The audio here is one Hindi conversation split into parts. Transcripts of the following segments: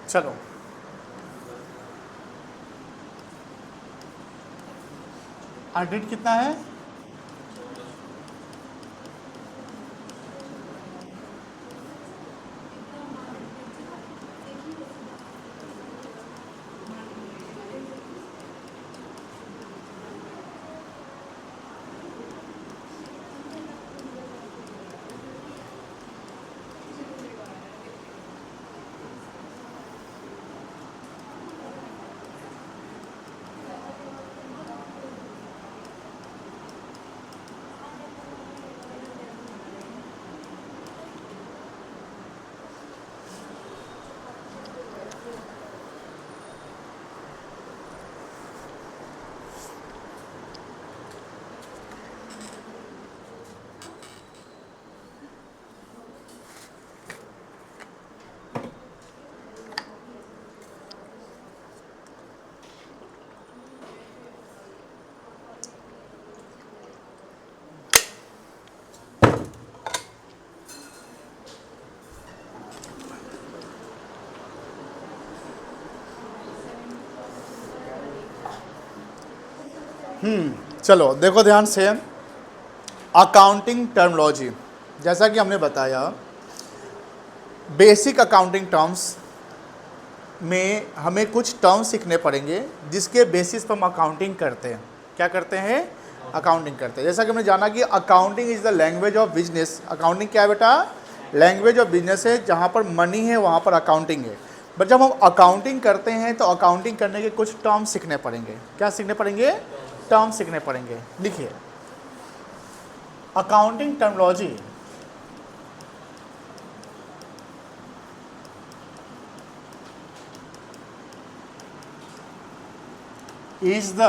चलो ऑडिट कितना है? चलो देखो ध्यान से, अकाउंटिंग टर्मिनोलॉजी, जैसा कि हमने बताया बेसिक अकाउंटिंग टर्म्स में हमें कुछ टर्म्स सीखने पड़ेंगे जिसके बेसिस पर हम अकाउंटिंग करते हैं। क्या करते हैं? अकाउंटिंग करते हैं। जैसा कि हमने जाना कि accounting is the language of business. Accounting क्या है बेटा? लैंग्वेज ऑफ बिजनेस है, जहाँ पर मनी है वहाँ पर अकाउंटिंग है। बट जब हम अकाउंटिंग करते हैं तो अकाउंटिंग करने के कुछ टर्म्स सीखने पड़ेंगे। क्या सीखने पड़ेंगे? टर्म्स सीखने पड़ेंगे। लिखिए, accounting terminology is the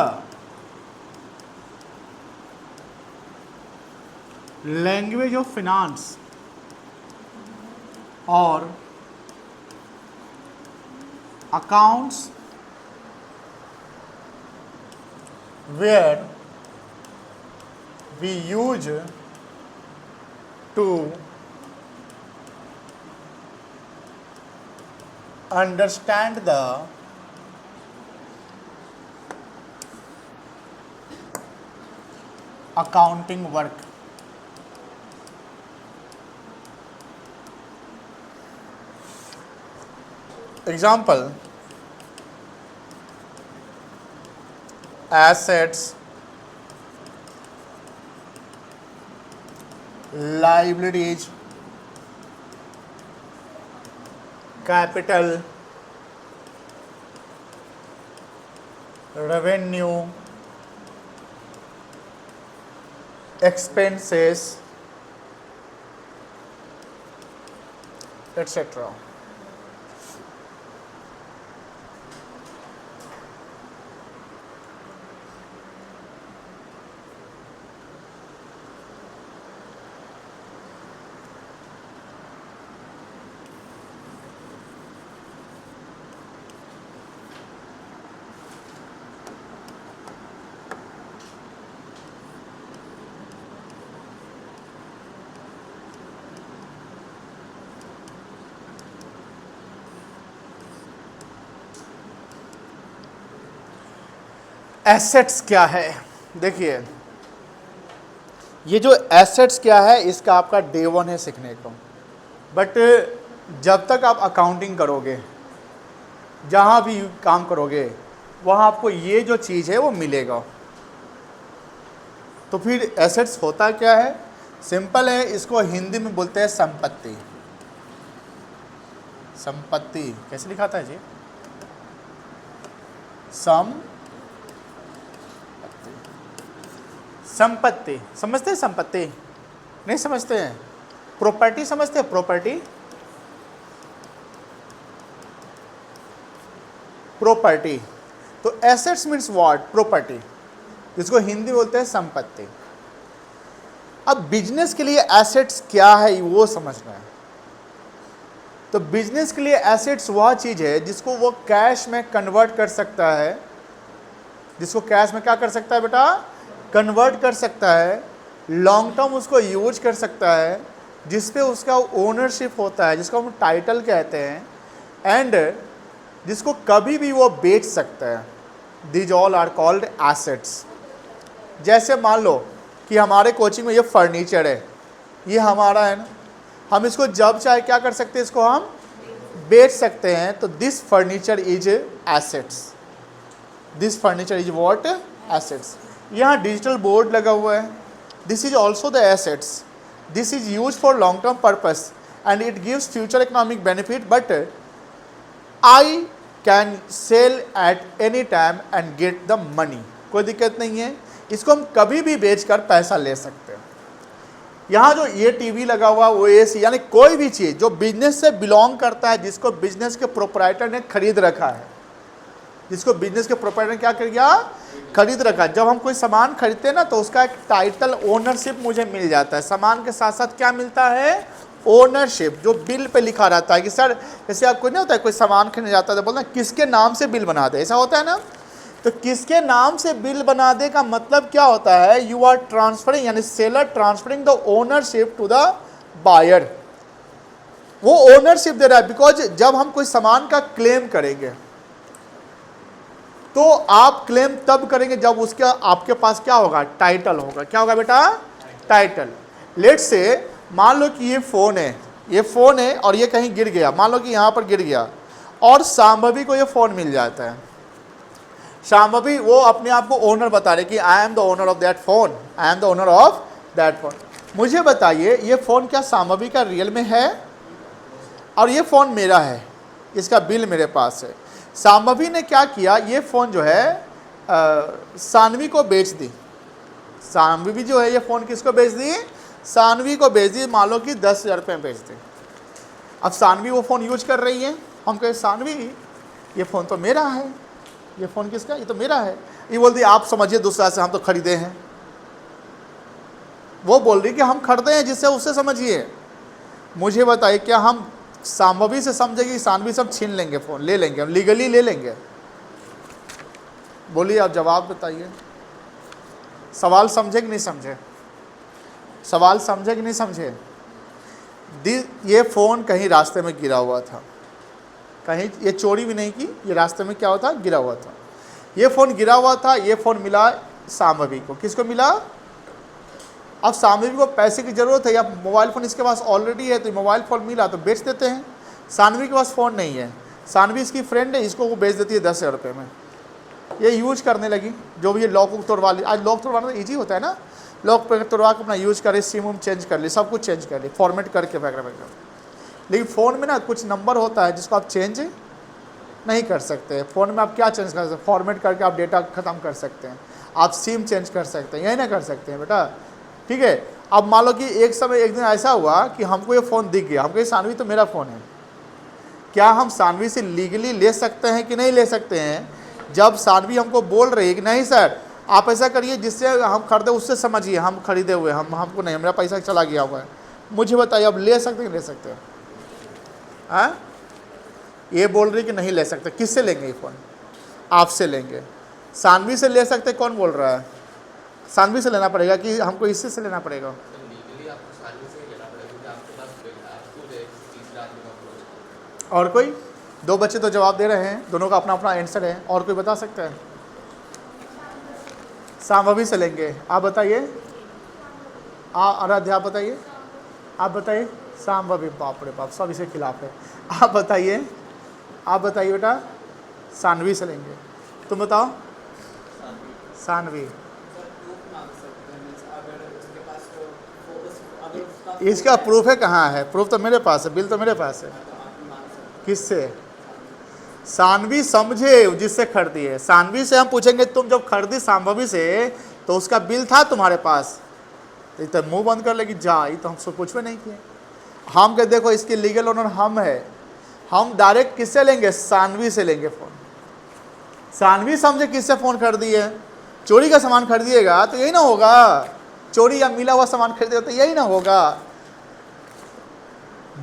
language of finance or accounts where we use to understand the accounting work. Example: assets, liabilities, capital, revenue, expenses, etc. Assets क्या है? देखिए, ये जो एसेट्स क्या है इसका आपका डे वन है सीखने को। बट जब तक आप अकाउंटिंग करोगे, जहाँ भी काम करोगे, वहाँ आपको ये जो चीज़ है वो मिलेगा। तो फिर एसेट्स होता क्या है? सिंपल है, इसको हिंदी में बोलते हैं संपत्ति। संपत्ति कैसे लिखा था जी? संपत्ति। समझते हैं संपत्ति? नहीं समझते हैं? प्रॉपर्टी समझते हैं? प्रॉपर्टी। तो एसेट्स मीन्स व्हाट? प्रॉपर्टी, जिसको हिंदी बोलते हैं संपत्ति। अब बिजनेस के लिए एसेट्स क्या है वो समझना है। तो बिजनेस के लिए एसेट्स वह चीज़ है जिसको वो कैश में कन्वर्ट कर सकता है। जिसको कैश में क्या कर सकता है बेटा? कन्वर्ट कर सकता है। लॉन्ग टर्म उसको यूज कर सकता है, जिस पे उसका ओनरशिप होता है, जिसको हम टाइटल कहते हैं। एंड जिसको कभी भी वो बेच सकते हैं। These all are called assets. जैसे मान लो कि हमारे कोचिंग में ये फर्नीचर है, ये हमारा है ना, हम इसको जब चाहे क्या कर सकते हैं, इसको हम बेच सकते हैं। तो this furniture is assets, this furniture is what, assets. यहाँ डिजिटल बोर्ड लगा हुआ है, this is also the assets. This is use for long term purpose and it gives future economic benefit, but I can sell at any time and get the money. कोई दिक्कत नहीं है, इसको हम कभी भी बेचकर पैसा ले सकते हैं। यहाँ जो ये टीवी लगा हुआ, वो एसी, यानी कोई भी चीज़ जो बिजनेस से बिलोंग करता है, जिसको बिजनेस के प्रोपराइटर ने खरीद रखा है, जिसको बिजनेस के प्रोपराइटर ने क्या कर दिया, खरीद रखा है। जब हम कोई सामान खरीदते हैं ना, तो उसका एक टाइटल ओनरशिप मुझे मिल जाता है। सामान के साथ साथ क्या मिलता है, ओनरशिप, जो बिल पे लिखा रहता है कि सर, जैसे आप कोई नहीं होता है, कोई सामान खरीदने जाता है तो बोलते हैं किसके नाम से बिल बना दे, ऐसा होता है ना। तो किसके नाम से बिल बना दे का मतलब क्या होता है, यू आर ट्रांसफरिंग, यानी seller transferring the ownership to the buyer. वो ओनरशिप दे रहा है, बिकॉज जब हम कोई सामान का क्लेम करेंगे तो आप क्लेम तब करेंगे जब उसका आपके पास क्या होगा, टाइटल होगा। क्या होगा बेटा, टाइटल। लेट्स से मान लो कि ये फ़ोन है, ये फ़ोन है और ये कहीं गिर गया, मान लो कि यहाँ पर गिर गया और शांभवी को ये फ़ोन मिल जाता है। शांभवी वो अपने आप को ओनर बता रहे कि I am the owner of that phone, I am the owner of that phone. मुझे बताइए ये फ़ोन क्या शांभवी का रियल में है, और ये फ़ोन मेरा है, इसका बिल मेरे पास है। शांभवी ने क्या किया, ये फ़ोन जो है सानवी को बेच दी। शांभवी जो है ये फ़ोन किसको बेच दी, सानवी को बेच दी, मान लो कि 10,000 रुपये में बेच दी। अब सानवी वो फ़ोन यूज कर रही है, हम कहें सानवी ये फ़ोन तो मेरा है, ये फ़ोन किसका, ये तो मेरा है। ये बोल दी आप समझिए दूसरा से, हम तो खरीदे हैं। वो बोल रही कि हम खरीदे हैं, जिससे उससे समझिए। मुझे बताइए क्या हम शांभवी से समझेगी, सानवी सब छीन लेंगे, फ़ोन ले लेंगे, हम लीगली ले लेंगे। बोलिए आप जवाब बताइए। सवाल समझे कि नहीं समझे, सवाल समझे कि नहीं समझे। ये फ़ोन कहीं रास्ते में गिरा हुआ था, कहीं ये चोरी भी नहीं की, ये रास्ते में क्या होता, गिरा हुआ था। ये फ़ोन गिरा हुआ था, ये फ़ोन मिला शांभवी को। किसको मिला, अब शांभवी को पैसे की ज़रूरत है, या मोबाइल फ़ोन इसके पास ऑलरेडी है, तो मोबाइल फ़ोन मिला तो बेच देते हैं। शांभवी के पास फ़ोन नहीं है, शांभवी इसकी फ्रेंड है, इसको वो बेच देती है 10,000 रुपये में। ये यूज करने लगी, जो भी ये लॉक तोड़वा ली। आज लॉक तोड़वाना ईजी होता है ना, लॉक पर तोड़वा के अपना यूज करे, सिम उम चेंज कर ली, सब कुछ चेंज कर ली, फॉर्मेट करके वगैरह वगैरह। लेकिन फ़ोन में ना कुछ नंबर होता है जिसको आप चेंज नहीं कर सकते। फ़ोन में आप क्या चेंज कर सकते हैं, फॉर्मेट करके आप डेटा ख़त्म कर सकते हैं, आप सिम चेंज कर सकते हैं, यही ना कर सकते हैं बेटा, ठीक है। अब मान लो कि एक दिन ऐसा हुआ कि हमको ये फ़ोन दिख गया, हम कहे सानवी तो मेरा फ़ोन है। क्या हम सानवी से लीगली ले सकते हैं कि नहीं ले सकते हैं। जब सानवी हमको बोल रही है कि नहीं सर आप ऐसा करिए जिससे हम खरीदे, उससे समझिए हम खरीदे हुए, हमको नहीं, मेरा पैसा चला गया हुआ है। मुझे बताइए अब ले सकते हैं, ले सकते हैं। हाँ, ये बोल रही कि नहीं ले सकते। किससे लेंगे ये फ़ोन, आपसे लेंगे। सानवी से ले सकते, कौन बोल रहा है, सानवी से लेना पड़ेगा कि हमको इससे से लेना पड़ेगा। और कोई, दो बच्चे तो जवाब दे रहे हैं, दोनों का अपना अपना आंसर है, और कोई बता सकता है। शांभवी से लेंगे, आप बताइए। आराध्या आप बताइए, आप बताइए। शांभवी, बाप रे बाप, सब इसके खिलाफ है। आप बताइए, आप बताइए बेटा। सानवी से लेंगे, तुम बताओ। सानवी, इसका प्रूफ है कहाँ है, प्रूफ तो मेरे पास है, बिल तो मेरे पास है। किससे, सानवी समझे जिससे खरीदी है। सानवी से हम पूछेंगे तुम जब खरीदी शांभवी से तो उसका बिल था तुम्हारे पास, तो मुंह बंद कर लेगी, जा ये तो हमसे पूछवे नहीं किए। हम कह देखो इसके लीगल ओनर हम है, हम डायरेक्ट किससे लेंगे, सानवी से लेंगे फ़ोन। सानवी समझे किससे फ़ोन खरीदी है। चोरी का सामान खरीदिएगा तो यही ना होगा, चोरी या मिला हुआ सामान खरीदेगा तो यही ना होगा।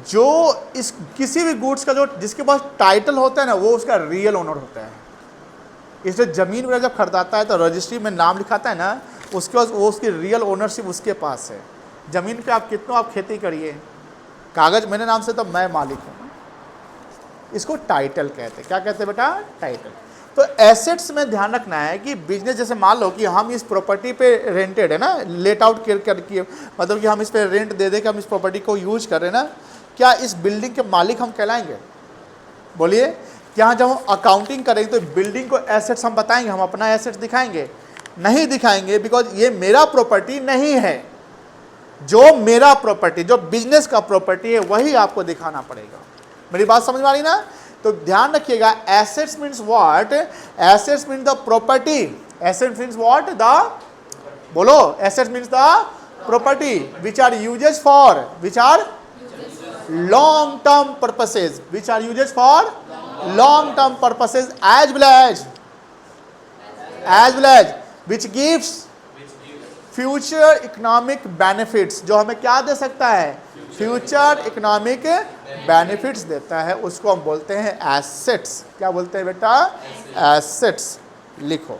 जो इस किसी भी गुड्स का जो जिसके पास टाइटल होता है ना, वो उसका रियल ओनर होता है। इसलिए ज़मीन वगैरह जब खरीदाता है तो रजिस्ट्री में नाम लिखाता है ना, उसके पास वो उसकी रियल ओनरशिप उसके पास है। ज़मीन पे आप कितना आप खेती करिए, कागज़ मेरे नाम से तो मैं मालिक हूँ। इसको टाइटल कहते हैं। क्या कहते हैं बेटा? टाइटल। तो एसेट्स में ध्यान रखना है कि बिजनेस, जैसे मान लो कि हम इस प्रॉपर्टी पे रेंटेड है ना, लेट आउट करके, मतलब कि हम इस पे रेंट दे दे के हम इस प्रॉपर्टी को यूज कर रहे हैं ना, क्या इस बिल्डिंग के मालिक हम कहलाएंगे? बोलिए, क्या जब हम अकाउंटिंग करेंगे तो बिल्डिंग को एसेट्स हम बताएंगे, हम अपना एसेट्स दिखाएंगे? नहीं दिखाएंगे, बिकॉज ये मेरा प्रॉपर्टी नहीं है। जो मेरा प्रॉपर्टी, जो बिजनेस का प्रॉपर्टी है, वही आपको दिखाना पड़ेगा। मेरी बात समझ में आ रही ना? तो ध्यान रखिएगा, assets means what? Assets means the property. Assets means what? The, बोलो, assets means the property which are uses for, which are long term purposes, which are used for long term purposes, as well as which gives future economic benefits, जो हमें क्या दे सकता है? फ्यूचर इकोनॉमिक बेनिफिट्स देता है, उसको हम बोलते हैं एसेट्स। क्या बोलते हैं बेटा? एसेट्स। लिखो,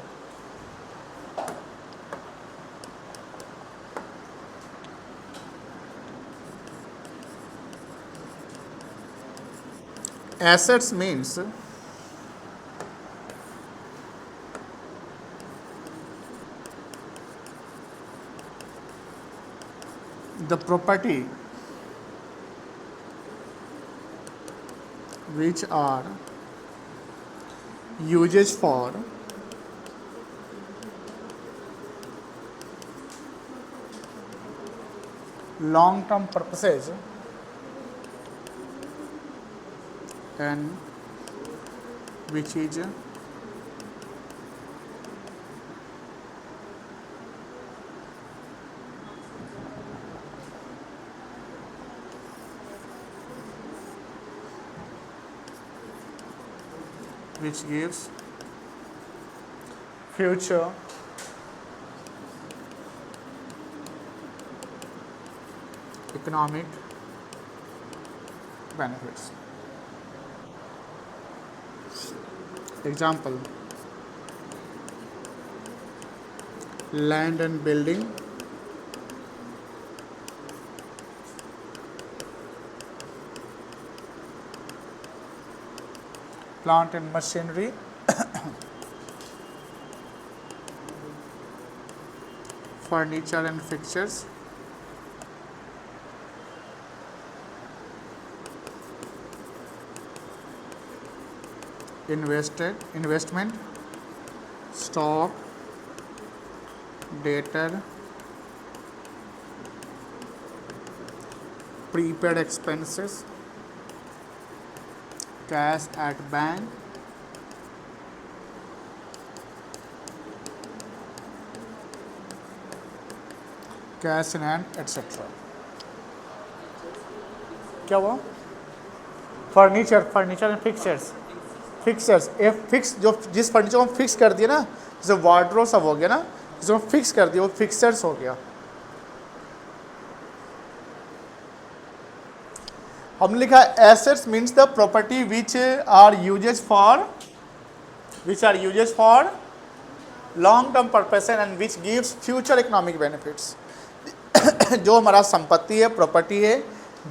assets means the property which are uses for long term purposes and which is which gives future economic benefits. Example, land and building, plant and machinery, furniture and fixtures, investment, stock, debtor, prepaid expenses, cash at bank, cash in hand, etc. क्या हुआ? फर्नीचर एंड फिक्सर्स, ये फिक्स, जो जिस फर्नीचर को हम फिक्स कर दिए ना, जैसे वार्डरोब सब हो गया ना, जो हम फिक्स कर दिया वो फिक्सर्स हो गया। हमने लिखा assets means the property which are uses for long term purpose and which gives future economic benefits. जो हमारा संपत्ति है, प्रॉपर्टी है,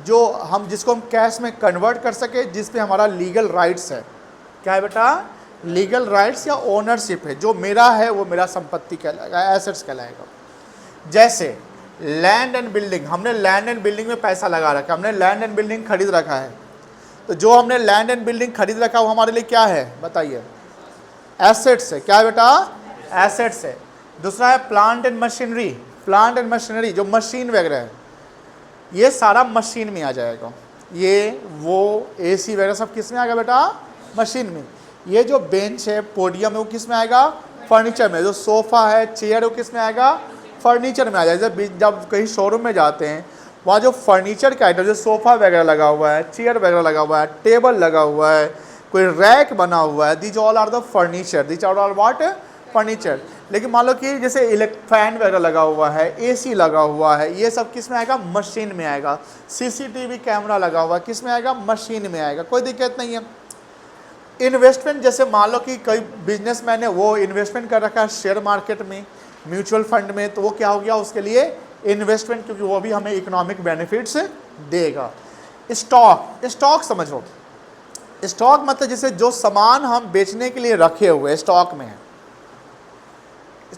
जो हम जिसको हम कैश में कन्वर्ट कर सके, जिस पे हमारा लीगल राइट्स है। क्या है बेटा? लीगल राइट्स या ओनरशिप है। जो मेरा है वो मेरा संपत्ति कहलाएगा, एसेट्स कहलाएगा। जैसे लैंड एंड बिल्डिंग, हमने लैंड एंड बिल्डिंग में पैसा लगा रखा, हमने लैंड एंड बिल्डिंग खरीद रखा है, तो जो हमने लैंड एंड बिल्डिंग खरीद रखा वो हमारे लिए क्या है? बताइए, एसेट्स है। क्या है बेटा? एसेट्स है। दूसरा है plant and machinery. Plant and machinery, जो मशीन वगैरह है, ये सारा मशीन में आ जाएगा। ये वो AC वगैरह सब किस में आएगा बेटा? मशीन में। ये जो बेंच है, पोडियम है, वो किस में आएगा? फर्नीचर में। जो सोफ़ा है, चेयर है, वो किस में आएगा? फर्नीचर में आ जाएगा। जब कहीं शोरूम में जाते हैं, वहाँ जो फर्नीचर का आइटम, जो सोफ़ा वगैरह लगा हुआ है, चेयर वगैरह लगा हुआ है, टेबल लगा हुआ है, कोई रैक बना हुआ है, this all are the furniture. This all are what? Furniture. लेकिन मान लो कि जैसे फैन वगैरह लगा हुआ है, AC लगा हुआ है, ये सब किस में आएगा? मशीन में आएगा। CCTV कैमरा लगा हुआ है, किस में आएगा? मशीन में आएगा। कोई दिक्कत नहीं है। इन्वेस्टमेंट, जैसे मान लो कि कोई बिजनेसमैन है, वो इन्वेस्टमेंट कर रखा है शेयर मार्केट में, म्यूचुअल फंड में, तो वो क्या हो गया उसके लिए? इन्वेस्टमेंट, क्योंकि वो भी हमें इकोनॉमिक बेनिफिट्स देगा। स्टॉक समझो, स्टॉक मतलब जैसे जो सामान हम बेचने के लिए रखे हुए स्टॉक में है,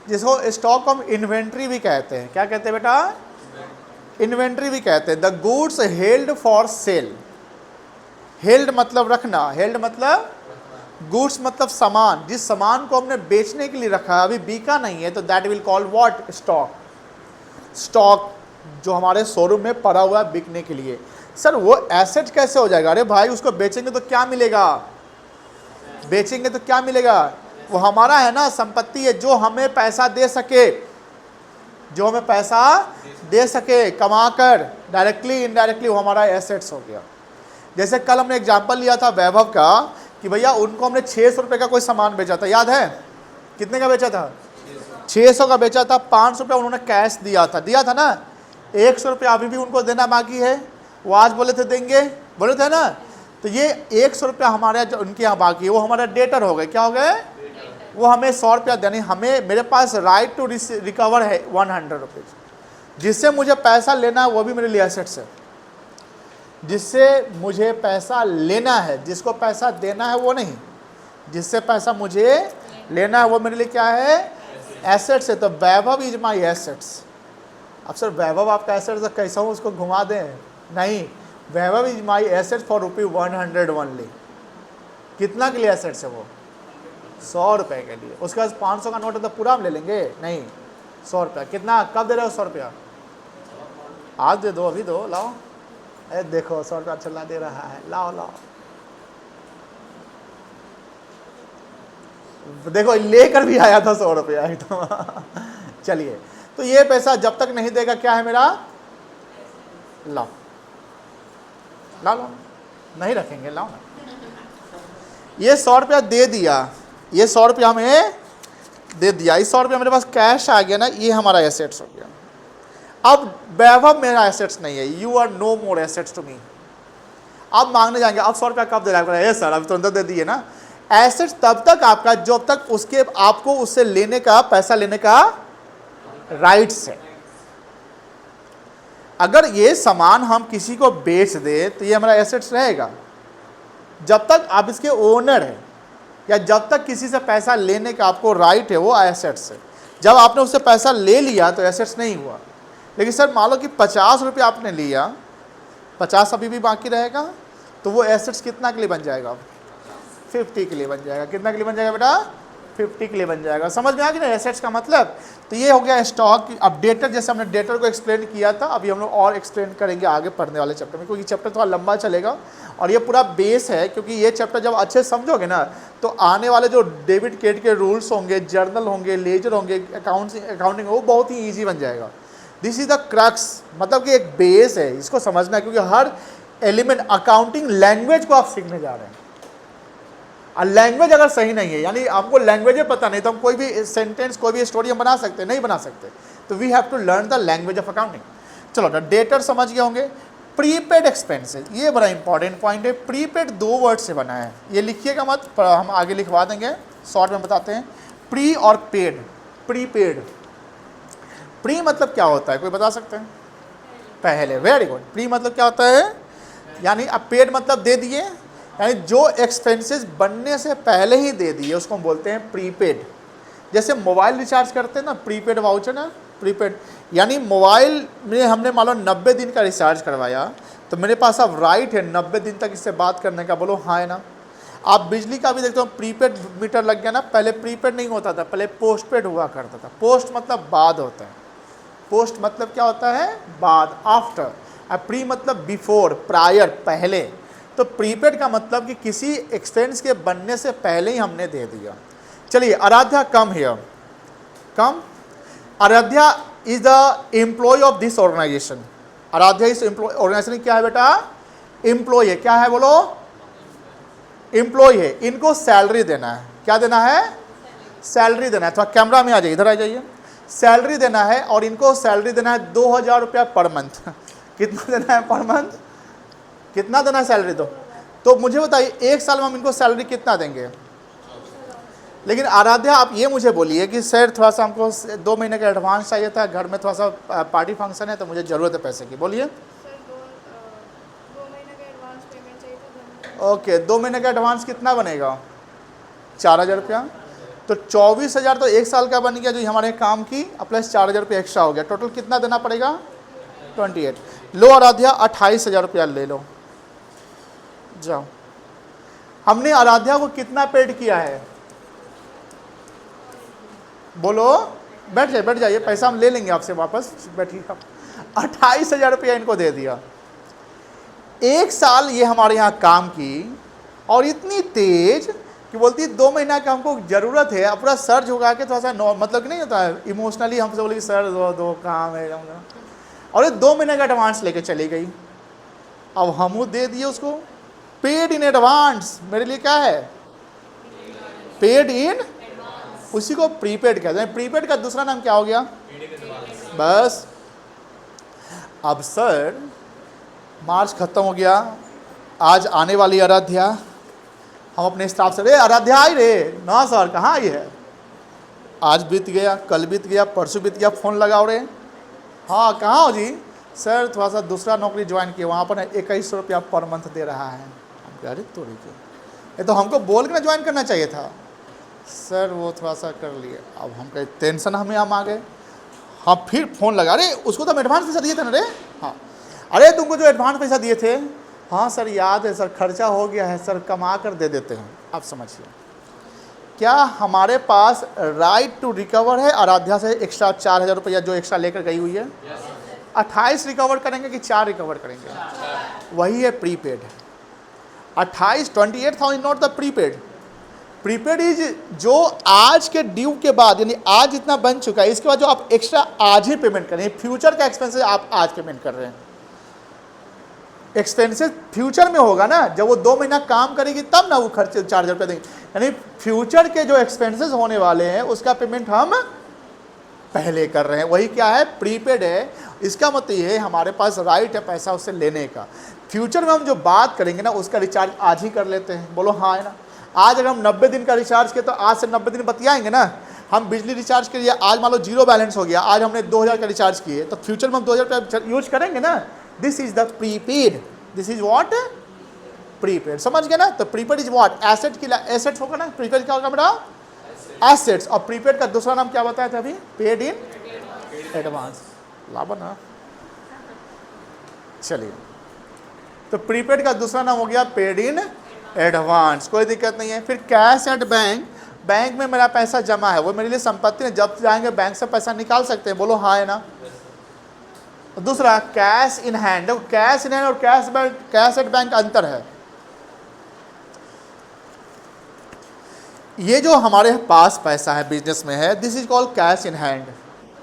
जिसको स्टॉक को हम इन्वेंट्री भी कहते हैं। क्या कहते हैं बेटा? इन्वेंट्री भी कहते हैं। The goods held for sale. Held मतलब रखना, हेल्ड मतलब गुड्स मतलब सामान, जिस सामान को हमने बेचने के लिए रखा अभी बिका नहीं है, तो that will call what? Stock. Stock जो हमारे शोरूम में पड़ा हुआ है बिकने के लिए। सर वो एसेट कैसे हो जाएगा? अरे भाई उसको बेचेंगे तो क्या मिलेगा? बेचेंगे तो क्या मिलेगा? वो हमारा है ना, संपत्ति है जो हमें पैसा दे सके, जो हमें पैसा दे सके कमाकर, डायरेक्टली इनडायरेक्टली, वो हमारा एसेट्स हो गया। जैसे कल हमने एग्जांपल लिया था वैभव का कि भैया उनको हमने 600 रुपये का कोई सामान बेचा था, याद है? कितने का बेचा था? 600 का बेचा था। 500 रुपया उन्होंने कैश दिया था ना? 100 रुपया अभी भी उनको देना बाकी है। वो आज बोले थे देंगे, बोले थे ना? तो ये 100 रुपया हमारे जो उनके यहाँ बाकी है वो हमारे डेटर हो गए। क्या हो गए? वो हमें 100 रुपया देने, हमें, मेरे पास राइट टू रिकवर है 100 रुपीज़। जिससे मुझे पैसा लेना है वो भी मेरे लिए एसेट्स है। जिससे मुझे पैसा लेना है, जिसको पैसा देना है वो नहीं, जिससे पैसा मुझे लेना है वो मेरे लिए क्या है? एसेट्स है। तो वैभव इज माई एसेट्स। अब सर वैभव आपका एसेट्स है, कैसा हूँ उसको घुमा दें? नहीं, Vaibhav is my asset for ₹100 only. कितना के लिए एसेट्स है वो? 100 रुपये के लिए। उसके बाद 500 का नोट है तो पूरा हम ले लेंगे? नहीं, 100 रुपया। कितना? कब दे रहे हो 100 रुपया? आज दे दो, अभी दो, लाओ। अरे देखो 100 रुपया चला दे रहा है, लाओ लाओ। देखो लेकर भी आया था 100 रुपया एकदम। चलिए, तो ये पैसा जब तक नहीं देगा क्या है मेरा? लाओ लाओ लाओ, नहीं रखेंगे, लाओ ना। ये 100 रुपया दे दिया, ये 100 रुपया हमें दे दिया, इस 100 रुपया मेरे पास कैश आ गया ना, ये हमारा एसेट्स हो गया। अब वैभव मेरा एसेट्स नहीं है, you are no more assets to me. अब मांगने जाएंगे, अब 100 रुपया कब दे रहा है? सर अभी तो अंदर दे दिए ना। एसेट्स तब तक आपका जब तक उसके आपको उससे लेने का, पैसा लेने का राइट्स है। अगर ये सामान हम किसी को बेच दे तो ये हमारा एसेट्स रहेगा। जब तक आप इसके ओनर है या जब तक किसी से पैसा लेने का आपको राइट है, वो एसेट्स है। जब आपने उससे पैसा ले लिया तो एसेट्स नहीं हुआ। लेकिन सर मान लो कि 50 रुपये आपने लिया, 50 अभी भी बाकी रहेगा, तो वो एसेट्स कितना के लिए बन जाएगा? 50 के लिए बन जाएगा। कितना के लिए बन जाएगा बेटा? 50 के लिए बन जाएगा। समझ में आ गया ना एसेट्स का मतलब? तो ये हो गया स्टॉक। अब डेटर, जैसे हमने डेटर को एक्सप्लेन किया था, अभी हम लोग और एक्सप्लेन करेंगे आगे पढ़ने वाले चैप्टर में, क्योंकि चैप्टर थोड़ा लंबा चलेगा और ये पूरा बेस है। क्योंकि ये चैप्टर जब अच्छे समझोगे ना तो आने वाले जो डेबिट क्रेडिट के रूल्स होंगे, जर्नल होंगे, लेजर होंगे, अकाउंटिंग, वो बहुत ही ईजी बन जाएगा। दिस इज द क्रक्स, मतलब कि एक बेस है, इसको समझना है। क्योंकि हर एलिमेंट, अकाउंटिंग लैंग्वेज को आप सीखने जा रहे हैं, और लैंग्वेज अगर सही नहीं है, यानी आपको लैंग्वेज पता नहीं, तो हम कोई भी सेंटेंस, कोई भी स्टोरी हम बना सकते नहीं बना सकते। तो we have to learn the language of accounting. चलो ना, डेटर समझ गए होंगे। प्रीपेड एक्सपेंसेस, ये बड़ा इंपॉर्टेंट पॉइंट है। प्रीपेड 2 वर्ड से बना है, ये लिखिएगा मत, हम आगे लिखवा देंगे, शॉर्ट में बताते हैं। प्री और पेड। प्रीपेड, प्री मतलब क्या होता है, कोई बता सकते हैं? पहले। Very good. प्री मतलब क्या होता है? यानी अब पेड मतलब दे दिए, यानी जो एक्सपेंसेस बनने से पहले ही दे दिए उसको हम बोलते हैं प्रीपेड। जैसे मोबाइल रिचार्ज करते हैं ना, प्रीपेड वाउचर ना, प्रीपेड। यानी मोबाइल में हमने मान लो 90 दिन का रिचार्ज करवाया, तो मेरे पास अब राइट है 90 दिन तक इससे बात करने का। बोलो हाँ है ना? आप बिजली का भी देखते हो, प्रीपेड मीटर लग गया ना। पहले प्रीपेड नहीं होता था, पहले पोस्टपेड हुआ करता था। पोस्ट मतलब बाद होता है, पोस्ट मतलब क्या होता है? बाद, आफ्टर। अब प्री मतलब बिफोर, प्रायर, पहले। तो प्रीपेड का मतलब कि किसी एक्सपेंस के बनने से पहले ही हमने दे दिया। चलिए, Aaradhya come here, come. Aaradhya is the employ of this organization. Aaradhya इस ऑर्गेनाइजेशन क्या है बेटा? एम्प्लॉय है। क्या है बोलो? एम्प्लॉय है। इनको सैलरी देना है। क्या देना है? सैलरी देना है। थोड़ा कैमरा में आ जाइए, इधर आ जाइए। सैलरी देना है, और इनको सैलरी देना है 2000 रुपया पर मंथ। कितना देना है पर मंथ? कितना देना है सैलरी? तो मुझे बताइए, 1 साल में हम इनको सैलरी कितना देंगे? लेकिन आराध्या आप ये मुझे बोलिए कि सर थोड़ा सा हमको 2 महीने का एडवांस चाहिए था, घर में थोड़ा सा पार्टी फंक्शन है तो मुझे ज़रूरत है पैसे की। बोलिए। सर 2 महीने का एडवांस पेमेंट चाहिए था, ओके, 2 महीने का एडवांस कितना बनेगा? 4,000 रुपया। तो 24,000 तो एक साल का बन गया जो हमारे काम की, प्लस 4,000 रुपया एक्स्ट्रा हो गया। टोटल कितना देना पड़ेगा? 28। लो आराध्या 28,000 रुपया ले लो, जाओ। हमने आराध्या को कितना पेड किया है? बोलो, बैठ जाइए, पैसा हम ले लेंगे आपसे वापस, बैठिए आप। 28,000 रुपया इनको दे दिया। एक साल ये हमारे यहाँ काम की और इतनी तेज कि बोलती 2 महीना का हमको ज़रूरत है। पूरा सर झुका के थोड़ा सा मतलब कि नहीं होता है, इमोशनली हमसे बोली सर दो काम है, और ये 2 महीने का एडवांस लेके चली गई। अब हम दे दिए उसको पेड इन एडवांस। मेरे लिए क्या है? पेड इन, उसी को प्रीपेड कहते हैं। प्रीपेड का दूसरा नाम क्या हो गया? बस। अब सर मार्च खत्म हो गया, आज आने वाली आराध्या, हम अपने स्टाफ से, रे आराध्या आई रे? ना सर, कहाँ आई है? आज बीत गया, कल बीत गया, परसों बीत गया, फ़ोन लगाओ रे। हाँ कहाँ हो जी? सर थोड़ा सा दूसरा नौकरी ज्वाइन किया, वहाँ पर 2100 रुपया पर मंथ दे रहा है। हम कह रहे तो ये तो हमको बोल के ना ज्वाइन करना चाहिए था। सर वो थोड़ा सा कर लिए। अब हम कहे टेंशन हम आ गए। हाँ फिर फ़ोन लगा, अरे उसको तो हम एडवांस पैसा दिए थे ना रे। हाँ, अरे तुमको जो एडवांस पैसा दिए थे, हाँ सर याद है सर, खर्चा हो गया है सर, कमा कर दे देते हैं। आप समझिए, क्या हमारे पास राइट टू रिकवर है आराध्या से एक्स्ट्रा 4,000 रुपया जो एक्स्ट्रा लेकर गई हुई है? 28 रिकवर करेंगे कि 4 रिकवर करेंगे? वही है prepaid. 28,000 not the prepaid. Prepaid is जो आज के ड्यू के बाद, यानी आज इतना बन चुका है, इसके बाद जो आप एक्स्ट्रा आज ही पेमेंट करें, फ्यूचर का एक्सपेंसेस आप आज पेमेंट कर रहे हैं। एक्सपेंसेस फ्यूचर में होगा ना, जब वो 2 महीना काम करेगी तब ना वो खर्चे 4,000 रुपये देंगे। यानी फ्यूचर के जो एक्सपेंसेस होने वाले हैं उसका पेमेंट हम पहले कर रहे हैं। वही क्या है? प्रीपेड है। इसका मतलब ये है हमारे पास राइट है पैसा उससे लेने का। फ्यूचर में हम जो बात करेंगे ना उसका रिचार्ज आज ही कर लेते हैं। बोलो हाँ है ना? आज अगर हम 90 दिन का रिचार्ज किए तो आज से 90 दिन बतियाएंगे ना। हम बिजली रिचार्ज के लिए आज मान लो 0 बैलेंस हो गया, आज हमने 2,000 का रिचार्ज किए, तो फ्यूचर में हम 2,000 रुपया यूज करेंगे ना। This is the prepaid. This is what? Prepaid. समझ गए ना? तो प्रीपेड इज व्हाट? एसेट की एसेट्स होगा ना। प्रीपेड क्या होगा बेटा? एसेट्स। और प्रीपेड का दूसरा नाम क्या बताया था अभी? Paid in advance. लाभ ना। चलिए, तो प्रीपेड का दूसरा नाम हो गया पेड इन एडवांस। कोई दिक्कत नहीं है। फिर कैश एट बैंक। बैंक में मेरा पैसा जमा है, वो मेरे लिए संपत्ति है, जब जाएंगे बैंक से पैसा निकाल सकते हैं। बोलो हाँ है ना? दूसरा cash in hand. Cash in hand और कैश एट बैंक अंतर है। ये जो हमारे पास पैसा है बिजनेस में है, this is called cash in hand.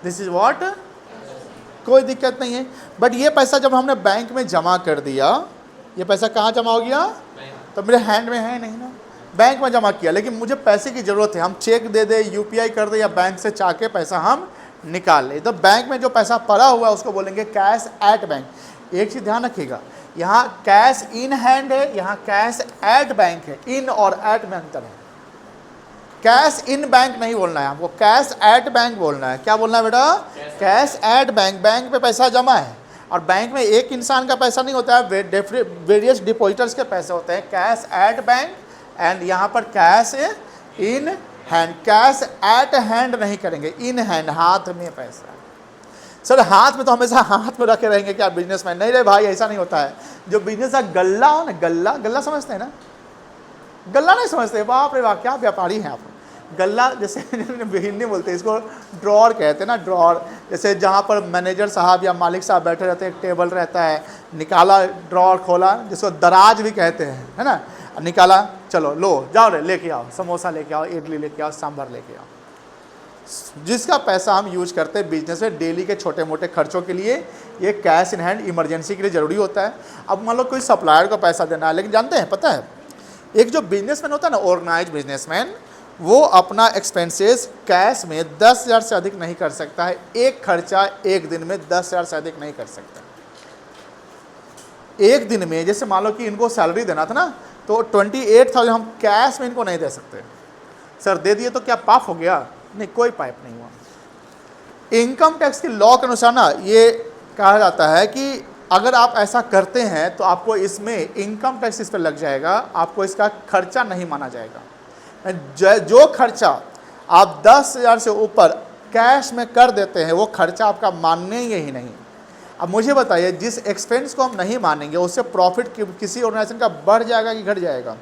This is what? कोई दिक्कत नहीं है। बट ये पैसा जब हमने बैंक में जमा कर दिया, ये पैसा कहाँ जमा हो गया? तो मेरे हैंड में है नहीं ना, बैंक में जमा किया। लेकिन मुझे पैसे की ज़रूरत है, हम चेक दे दे, यूपीआई कर दे, या बैंक से चाह के पैसा हम निकाल ले, तो बैंक में जो पैसा पड़ा हुआ है उसको बोलेंगे कैश एट बैंक। एक चीज़ ध्यान रखिएगा, यहाँ कैश इन हैंड है, यहाँ कैश एट बैंक है। इन और एट में अंतर है। कैश इन बैंक नहीं बोलना है आपको, कैश एट बैंक बोलना है। क्या बोलना है बेटा? Cash at bank. बैंक पे पैसा जमा है, और बैंक में एक इंसान का पैसा नहीं होता है, वेरियस डिपॉजिटर्स के पैसे होते हैं। कैश एट बैंक एंड यहाँ पर cash in hand. Cash at hand नहीं करेंगे, इन हैंड, हाथ में पैसा। सर हाथ में तो हमेशा हाथ में रखे रहेंगे क्या बिजनेसमैन? नहीं रे भाई, ऐसा नहीं होता है। जो बिजनेस का गल्ला हो ना, गल्ला समझते हैं ना? गल्ला नहीं समझते? बाप रे बाप, क्या व्यापारी हैं आप। गल्ला जैसे हिंदी बोलते हैं इसको, ड्रॉर कहते हैं ना, ड्रॉर। जैसे जहाँ पर मैनेजर साहब या मालिक साहब बैठे रहते हैं, एक टेबल रहता है, निकाला ड्रॉर खोला, जिसको दराज भी कहते हैं, है ना। निकाला, चलो लो जाओ रे, लेके आओ समोसा, लेके आओ इडली, लेके आओ सांभर, लेके आओ। जिसका पैसा हम यूज करते हैं बिजनेस में डेली के छोटे मोटे खर्चों के लिए, ये कैश इन हैंड इमरजेंसी के लिए ज़रूरी होता है। अब मान लो कोई सप्लायर को पैसा देना है, लेकिन जानते हैं, पता है, एक जो बिजनेसमैन होता है ना, ऑर्गेनाइज बिजनेसमैन, वो अपना एक्सपेंसेस कैश में 10,000 से अधिक नहीं कर सकता है। एक खर्चा एक दिन में 10,000 से अधिक नहीं कर सकता। एक दिन में जैसे मान लो कि इनको सैलरी देना था ना, तो 28,000 हम कैश में इनको नहीं दे सकते। सर दे दिए तो क्या पाप हो गया? नहीं, कोई पाप नहीं हुआ। इनकम टैक्स की लॉ के अनुसार ना ये कहा जाता है कि अगर आप ऐसा करते हैं तो आपको इसमें इनकम टैक्स इस पर लग जाएगा, आपको इसका खर्चा नहीं माना जाएगा। जो खर्चा आप 10,000 से ऊपर कैश में कर देते हैं वो खर्चा आपका मानेंगे ही नहीं। अब मुझे बताइए, जिस एक्सपेंस को हम नहीं मानेंगे उससे प्रॉफिट किसी ऑर्गेनाइजेशन का बढ़ जाएगा कि घट जाएगा?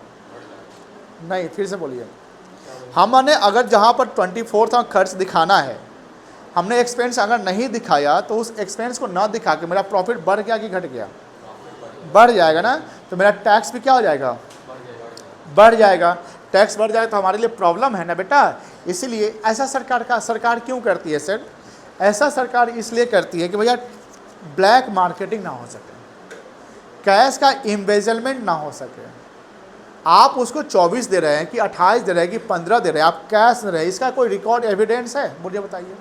नहीं, फिर से बोलिए। हमने अगर जहाँ पर 24,000 खर्च दिखाना है, हमने एक्सपेंस अगर नहीं दिखाया तो उस एक्सपेंस को ना दिखा के मेरा प्रॉफिट बढ़ गया कि घट गया? बढ़ जाएगा ना। तो मेरा टैक्स भी क्या हो जाएगा? बढ़ जाएगा। टैक्स बढ़ जाएगा तो हमारे लिए प्रॉब्लम है ना बेटा। इसीलिए ऐसा सरकार क्यों करती है सर? ऐसा सरकार इसलिए करती है कि भैया ब्लैक मार्केटिंग ना हो सके, कैश का एम्बेजलमेंट ना हो सके। आप उसको 24 दे रहे हैं कि 28 दे रहे हैं कि 15 दे रहे हैं, आप कैश दे रहे हैं, इसका कोई रिकॉर्ड एविडेंस है? मुझे बताइए।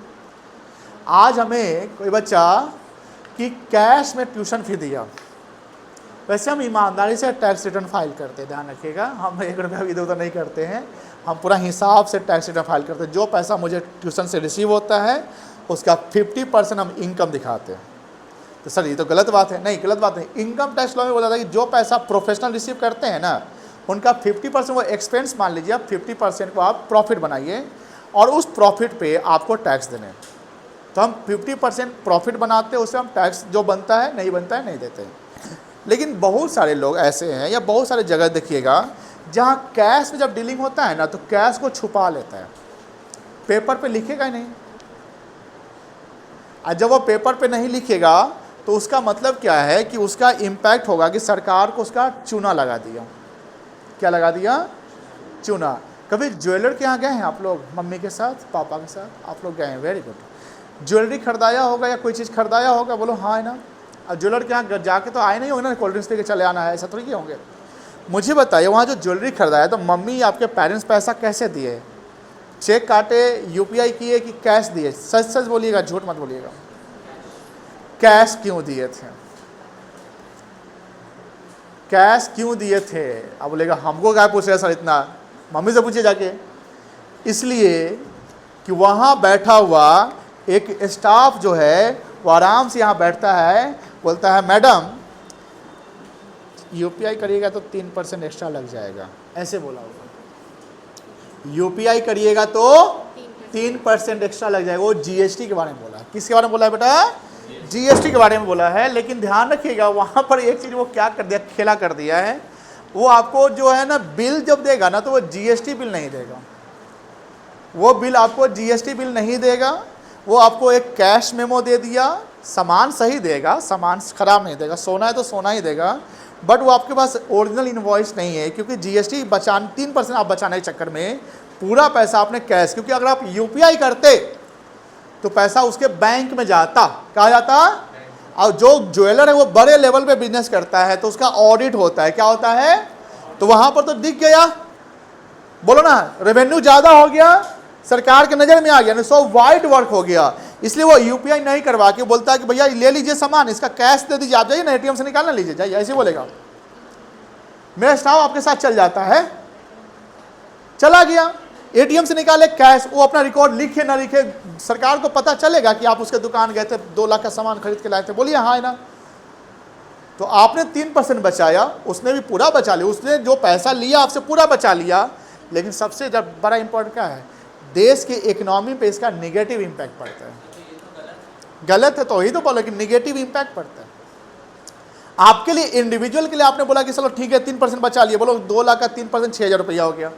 आज हमें कोई बच्चा कि कैश में ट्यूशन फी दिया, वैसे हम ईमानदारी से टैक्स रिटर्न फाइल करते हैं, ध्यान रखिएगा, हम 1 रुपया भी इधर उधर नहीं करते हैं, हम पूरा हिसाब से टैक्स रिटर्न फाइल करते हैं। जो पैसा मुझे ट्यूशन से रिसीव होता है उसका 50% हम इनकम दिखाते हैं। तो सर ये तो गलत बात है। नहीं, गलत बात नहीं। इनकम टैक्स लॉ में बोला था कि जो पैसा प्रोफेशनल रिसीव करते हैं ना, उनका 50% वो एक्सपेंस मान लीजिए, आप 50% को आप प्रॉफिट बनाइए और उस प्रॉफिट पे आपको टैक्स देने। तो हम 50% प्रॉफिट बनाते हैं, उससे हम टैक्स जो बनता है नहीं बनता है नहीं देते हैं। लेकिन बहुत सारे लोग ऐसे हैं या बहुत सारे जगह देखिएगा जहाँ कैश में जब डीलिंग होता है ना तो कैश को छुपा लेता है, पेपर पे लिखेगा ही नहीं। और जब वो पेपर पे नहीं लिखेगा तो उसका मतलब क्या है कि उसका इम्पैक्ट होगा कि सरकार को उसका चूना लगा दिया। क्या लगा दिया? चूना। कभी ज्वेलर के यहाँ गए हैं आप लोग? मम्मी के साथ, पापा के साथ आप लोग गए हैं? Very good. ज्वेलरी खरीदाया होगा या कोई चीज़ खरीदाया होगा? बोलो हाँ है ना। अब ज्वेलर के यहाँ जाके तो आए नहीं होंगे ना, कोल्ड ड्रिंक्स लेके चले आना है, ऐसा थोड़ी किए होंगे। मुझे बताइए, वहाँ जो ज्वेलरी खरीदाया तो मम्मी आपके पेरेंट्स पैसा कैसे दिए? चेक काटे, यूपीआई किए कि कैश दिए? सच सच बोलिएगा, झूठ मत बोलिएगा। कैश क्यों दिए थे? कैश क्यों दिए थे? अब बोलेगा हमको क्या पूछ रहे सर इतना, मम्मी से पूछिए जाके। इसलिए कि वहाँ बैठा हुआ एक स्टाफ जो है वो आराम से यहाँ बैठता है, बोलता है मैडम यूपीआई करिएगा तो 3% एक्स्ट्रा लग जाएगा, ऐसे बोला होगा। यूपीआई करिएगा तो 3% एक्स्ट्रा लग जाएगा। वो जीएसटी के बारे में बोला। किसके बारे में बोला है बेटा? जीएसटी के बारे में बोला है। लेकिन ध्यान रखिएगा वहाँ पर एक चीज़ वो क्या कर दिया, खेला कर दिया है। वो आपको जो है ना बिल जब देगा ना तो वो जीएसटी बिल नहीं देगा, वो बिल आपको जीएसटी बिल नहीं देगा, वो आपको एक कैश मेमो दे दिया। सामान सही देगा, सामान खराब नहीं देगा, सोना है तो सोना ही देगा, बट वो आपके पास ओरिजिनल इनवॉइस नहीं है, क्योंकि जीएसटी 3% आप बचाने के चक्कर में पूरा पैसा आपने कैश, क्योंकि अगर आप यूपीआई करते तो पैसा उसके बैंक में जाता, कहा जाता। और जो ज्वेलर है वो बड़े लेवल पे बिजनेस करता है तो उसका ऑडिट होता है, क्या होता है? तो वहां पर तो दिख गया, बोलो ना, रेवेन्यू ज्यादा हो गया, सरकार के नजर में आ गया, सो वाइड वर्क हो गया। इसलिए वो यूपीआई नहीं करवा के बोलता है कि भैया ले लीजिए सामान, इसका कैश दे दीजिए, आप जाइए ना एटीएम से निकालना, लीजिए जाइए, ऐसे बोलेगा। मेरा स्टाफ आपके साथ चल जाता है, चला गया एटीएम से निकाले कैश, वो अपना रिकॉर्ड लिखे ना लिखे सरकार को पता चलेगा कि आप उसके दुकान गए थे, 2 लाख का सामान खरीद के लाए थे, बोलिए हाँ है ना। तो आपने 3% बचाया, उसने भी पूरा बचा लिया, उसने जो पैसा लिया आपसे पूरा बचा लिया। लेकिन सबसे जब बड़ा इंपॉर्टेंट क्या है, देश की इकोनॉमी पे इसका निगेटिव इम्पैक्ट पड़ता है। गलत है तो वही तो बोला कि निगेटिव इम्पैक्ट पड़ता है। आपके लिए इंडिविजुअल के लिए आपने बोला कि चलो ठीक है 3% बचा लिया, बोलो 2 लाख का 3% 6,000 रुपया हो गया।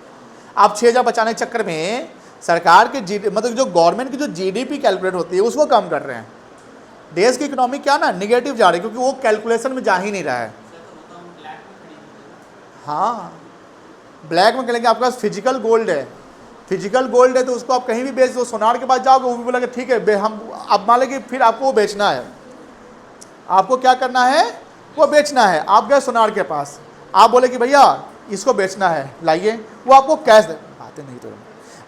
आप 6,000 बचाने के चक्कर में सरकार के मतलब जो गवर्नमेंट की जो जीडीपी कैलकुलेट होती है उसको कम कर रहे हैं। देश की इकोनॉमी क्या ना निगेटिव जा रही है, क्योंकि वो कैलकुलेशन में जा ही नहीं रहा है। हाँ, ब्लैक में कहेंगे आपके पास फिजिकल गोल्ड है, फिजिकल गोल्ड है तो उसको आप कहीं भी बेच दो, सोनार के पास जाओगे वो भी बोला कि ठीक है हम, अब मान लेंगे फिर आपको वो बेचना है, आपको क्या करना है, वो बेचना है। आप गए सोनार के पास, आप बोले कि भैया इसको बेचना है, लाइए, वो आपको कैश दे, बातें नहीं तो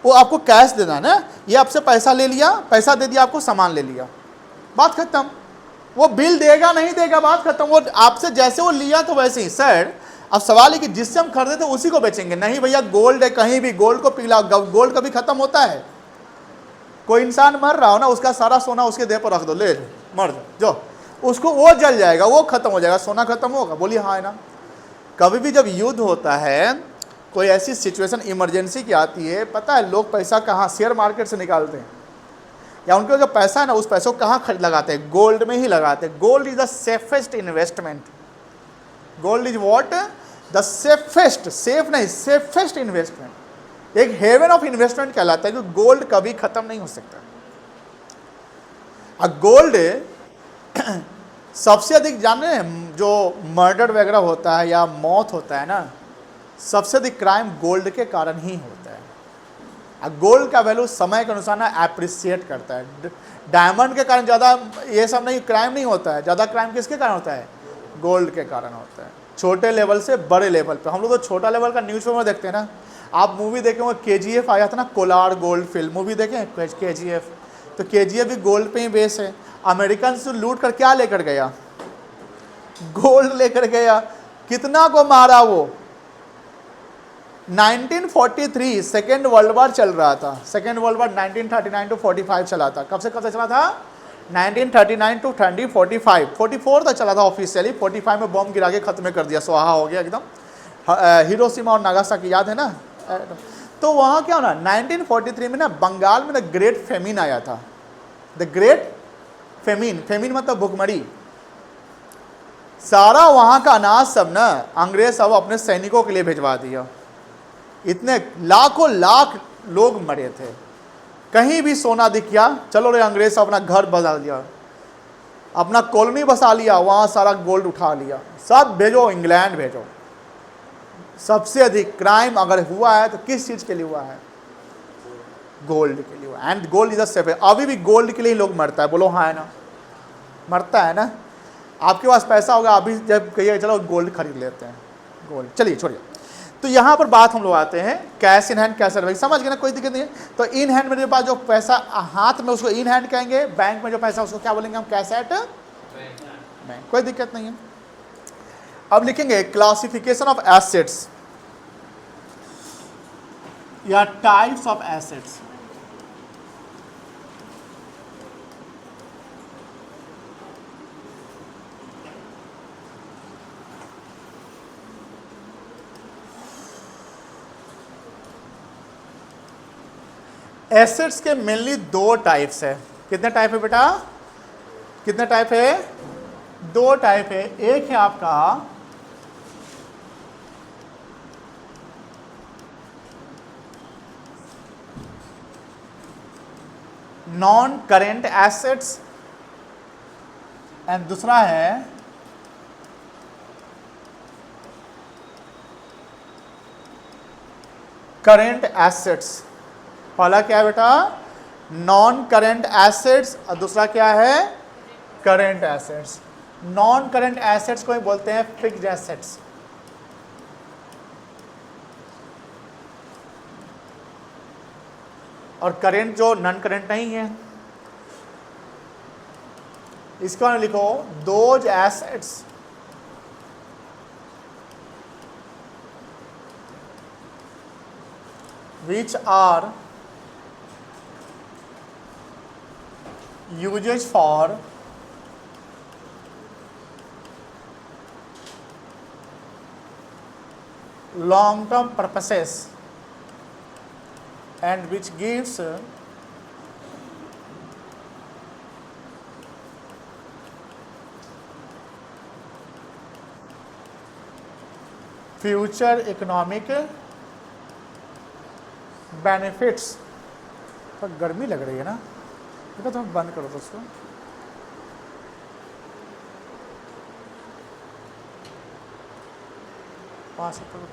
वो आपको कैश देना है ना, ये आपसे पैसा ले लिया, पैसा दे दिया, आपको सामान ले लिया, बात खत्म। वो बिल देगा नहीं देगा, बात खत्म। वो आपसे जैसे वो लिया तो वैसे ही। सर अब सवाल है कि जिससे हम खरीदे थे उसी को बेचेंगे? नहीं भैया, गोल्ड है, कहीं भी गोल्ड को पिघला, गोल्ड कभी खत्म होता है? कोई इंसान मर रहा हो ना, उसका सारा सोना उसके देह पर रख दो, ले मर जो। उसको वो जल जाएगा, वो खत्म हो जाएगा, सोना खत्म होगा। बोलिए हाँ है ना। कभी भी जब युद्ध होता है, कोई ऐसी सिचुएशन इमरजेंसी की आती है, पता है लोग पैसा कहाँ, शेयर मार्केट से निकालते हैं, या उनका जो पैसा है ना उस पैसों को कहाँ खरीद लगाते हैं, गोल्ड में ही लगाते हैं। Gold is the safest investment. Gold is what, the safest, safe नहीं, सेफेस्ट इन्वेस्टमेंट। एक हेवन ऑफ इन्वेस्टमेंट कहलाता है, क्योंकि गोल्ड कभी खत्म नहीं हो सकता। और गोल्ड सबसे अधिक जाने हैं, जो मर्डर वगैरह होता है या मौत होता है ना, सबसे अधिक क्राइम गोल्ड के कारण ही होता है। और गोल्ड का वैल्यू समय के अनुसार ना एप्रिसिएट करता है। डायमंड के कारण ज़्यादा ये सब नहीं, क्राइम नहीं होता है। ज़्यादा क्राइम किसके कारण होता है, गोल्ड के कारण होता है। छोटे लेवल से बड़े लेवल पे, हम लोग तो छोटा लेवल का न्यूज़ पेपर देखते हैं ना। आप मूवी देखे होंगे, KGF आया था ना, कोलार गोल्ड फिल्म मूवी देखें, KGF। तो KGF भी गोल्ड पे ही बेस है। अमेरिकन से लूट कर क्या लेकर गया, गोल्ड लेकर गया। कितना को मारा वो, 1943 सेकेंड वर्ल्ड वार चल रहा था। सेकेंड वर्ल्ड वार 1939 to 45 चला था। कब से कब तक चला था, 1939 to 45, 44 तक चला था ऑफिशियली। 45 में बॉम्ब गिरा के खत्म कर दिया, स्वाहा हो गया एकदम। हिरोशिमा और नागासाकी याद है ना। तो वहाँ क्या होना, 1943 में ना बंगाल में ना ग्रेट फेमिन आया था। द ग्रेट फेमिन, फेमिन मतलब भुखमरी। सारा वहाँ का अनाज सब ना अंग्रेज सब अपने सैनिकों के लिए भिजवा दिया। इतने लाखों लाख लोग मरे थे। कहीं भी सोना दिख गया, चलो रे अंग्रेज सब अपना घर बसा लिया, अपना कॉलोनी बसा लिया, वहाँ सारा गोल्ड उठा लिया, सब भेजो इंग्लैंड भेजो। सबसे अधिक क्राइम अगर हुआ है तो किस चीज़ के लिए हुआ है, गोल्ड के लिए हुआ। And gold is the safe. अभी भी गोल्ड के लिए ही लोग मरता है, बोलो हाँ है ना, मरता है ना। आपके पास पैसा होगा, अभी जब कहिए चलो गोल्ड खरीद लेते हैं, गोल्ड। चलिए छोड़िए। तो यहाँ पर बात हम लोग आते हैं cash in hand, cash advice, समझ गए ना, कोई दिक्कत नहीं है। तो इन हैंड मेरे पास जो पैसा हाथ में, उसको इन हैंड कहेंगे। बैंक में जो पैसा उसको क्या बोलेंगे हम, कैश एट बैंक, कोई दिक्कत नहीं है। अब लिखेंगे क्लासिफिकेशन ऑफ एसेट्स या टाइप्स ऑफ एसेट्स। एसेट्स के मेनली दो टाइप्स है। कितने टाइप है बेटा, कितने टाइप है, दो टाइप है। एक है आपका नॉन करेंट एसेट्स एंड दूसरा है करेंट एसेट्स। पहला क्या है बेटा, नॉन करेंट एसेट्स, और दूसरा क्या है, current assets. Non current assets को ही बोलते हैं फिक्स्ड एसेट्स। और करेंट जो नॉन करेंट नहीं है, इसको लिखो those assets which are used for long term purposes and which gives future economic benefits। तो गर्मी लग रही है ना, देखो तुम बंद करो दोस्तों। पास करो।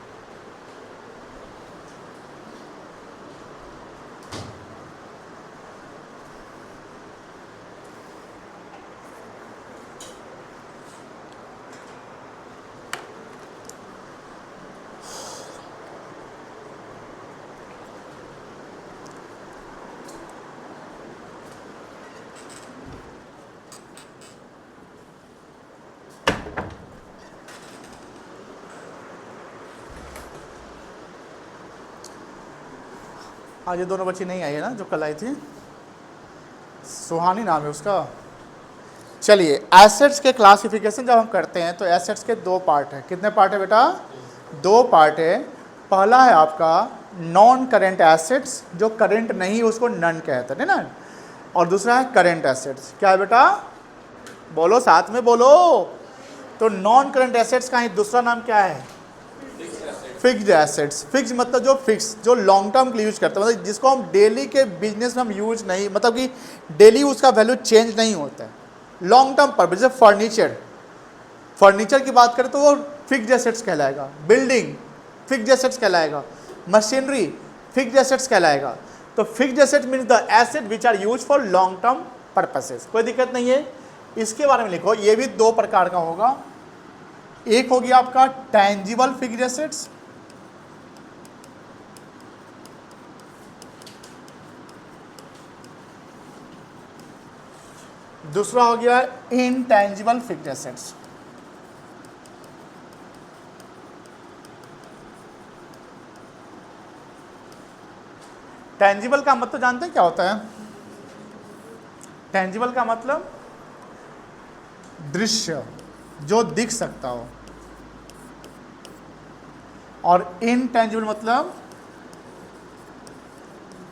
आज ये दोनों बच्ची नहीं आई है ना, जो कल आई थी, सुहानी नाम है उसका। चलिए एसेट्स के क्लासिफिकेशन जब हम करते हैं तो एसेट्स के दो पार्ट हैं। कितने पार्ट है बेटा? दो पार्ट है। पहला है आपका नॉन करेंट एसेट्स, जो करेंट नहीं उसको नन कहते हैं ना, और दूसरा है करेंट एसेट्स। क्या है बेटा? बोलो, साथ में बोलो। तो नॉन करेंट एसेट्स का ही दूसरा नाम क्या है? Fixed assets. फिक्स मतलब जो फिक्स, जो लॉन्ग टर्म के लिए यूज करते हैं, मतलब जिसको हम डेली के बिजनेस में हम यूज नहीं, मतलब कि डेली उसका वैल्यू चेंज नहीं होता है, लॉन्ग टर्म पर। जैसे फर्नीचर, फर्नीचर की बात करें तो वो फिक्स्ड एसेट्स कहलाएगा। बिल्डिंग फिक्स्ड एसेट्स कहलाएगा। मशीनरी फिक्स्ड एसेट्स कहलाएगा। तो fixed asset means the asset which are use for long term purposes. कोई दिक्कत नहीं है, इसके बारे में लिखो। ये भी दो प्रकार का होगा। एक हो गया आपका टैंजिबल फिक्स्ड एसेट्स, दूसरा हो गया इनटैंजिबल फिक्स्ड एसेट्स। टैंजिबल का मतलब जानते हैं क्या होता है? टैंजिबल का मतलब दृश्य, जो दिख सकता हो, और इनटैंजिबल मतलब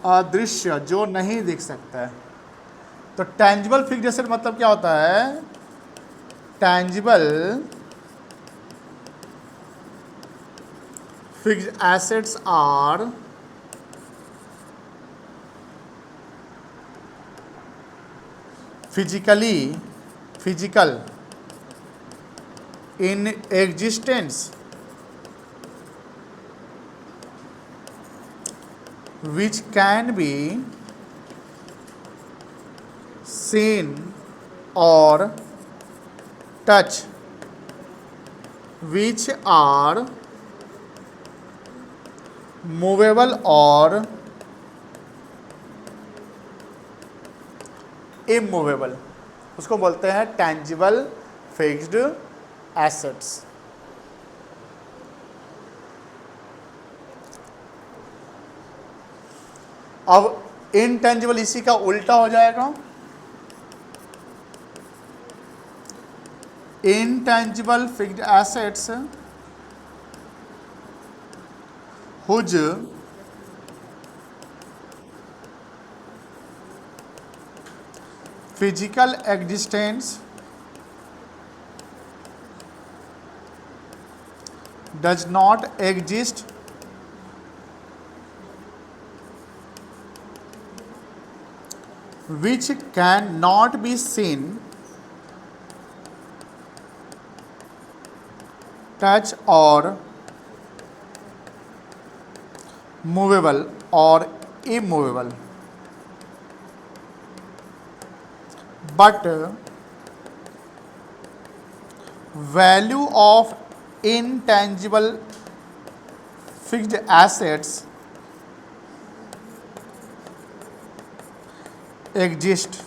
अदृश्य, जो नहीं दिख सकता है। तो टैंजिबल फिक्स्ड एसेट मतलब क्या होता है? Tangible fixed assets are physical in existence which can be seen or touched, which are movable or immovable, उसको बोलते हैं टैंजिबल फिक्स्ड एसेट्स। अब इनटैंजिबल इसी का उल्टा हो जाएगा। Intangible fixed assets whose physical existence does not exist which cannot be seen, touch or movable or immovable, but value of intangible fixed assets exist।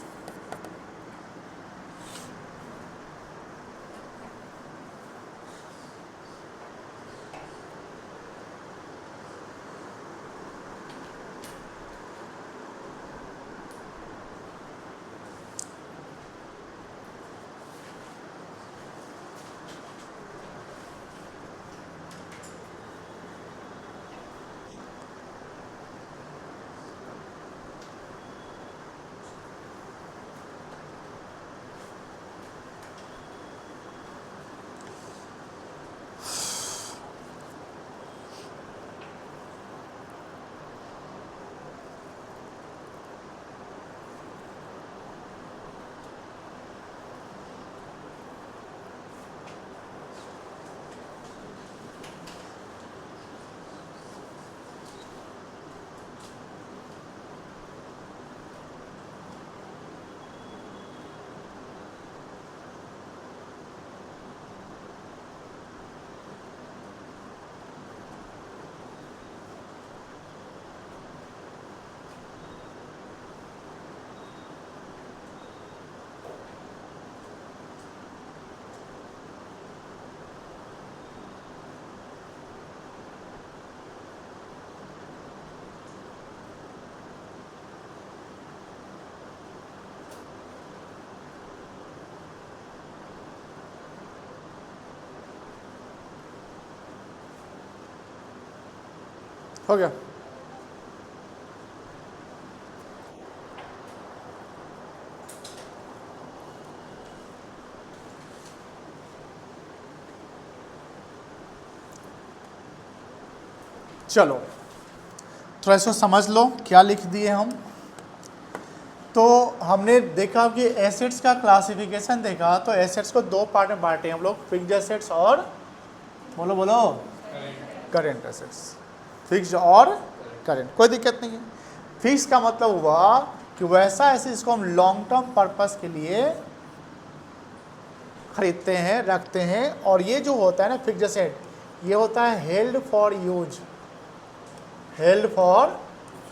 हो गया। चलो थोड़ा इसको समझ लो क्या लिख दिए हम। तो हमने देखा कि एसेट्स का क्लासिफिकेशन देखा, तो एसेट्स को दो पार्ट में बांटे हम लोग, फिक्स्ड एसेट्स और बोलो बोलो करेंट एसेट्स। फिक्स्ड और करेंट, कोई दिक्कत नहीं है। फिक्स का मतलब हुआ कि वैसा एसेट जिसको हम लॉन्ग टर्म पर्पस के लिए खरीदते हैं, रखते हैं, और ये जो होता है ना फिक्स्ड एसेट, ये होता है held for use. Held for,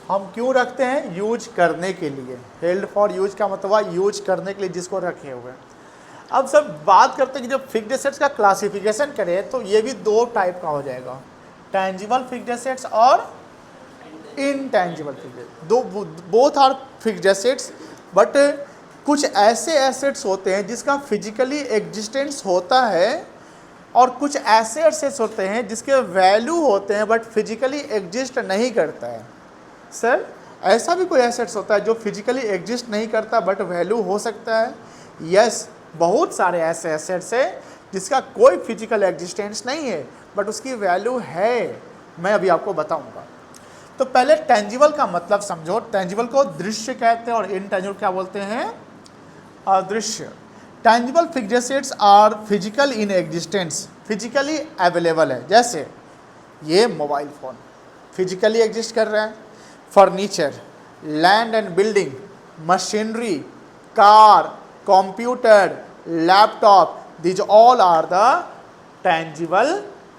हम क्यों रखते हैं? यूज करने के लिए। हेल्ड फॉर यूज का मतलब हुआ यूज करने के लिए जिसको रखे हुए हैं। अब सब बात करते हैं कि जब फिक्स्ड एसेट्स का क्लासिफिकेशन करें तो ये भी दो टाइप का हो जाएगा, टेंजिबल फिक्स्ड एसेट्स और इनटेंजिबल फिक्स्ड। दो, both are fixed assets, but कुछ ऐसे एसेट्स होते हैं जिसका फिजिकली एग्जिस्टेंस होता है, और कुछ ऐसे एसेट्स होते हैं जिसके वैल्यू होते हैं बट फिजिकली एग्जिस्ट नहीं करता है। सर ऐसा भी कोई एसेट्स होता है जो फिजिकली एग्जिस्ट नहीं करता बट वैल्यू हो सकता है? यस, बहुत सारे ऐसे एसेट्स हैं जिसका कोई फिजिकल एग्जिस्टेंस नहीं है बट उसकी वैल्यू है, मैं अभी आपको बताऊंगा। तो पहले टेंजिबल का मतलब समझो। टेंजिबल को दृश्य कहते हैं और इनटेंजिबल क्या बोलते हैं? अदृश्य। Tangible fixed assets are physical in existence, physically available है। जैसे ये मोबाइल फ़ोन फिजिकली एग्जिस्ट कर रहा है, furniture, land and building, machinery, car, computer, laptop, these all are the tangible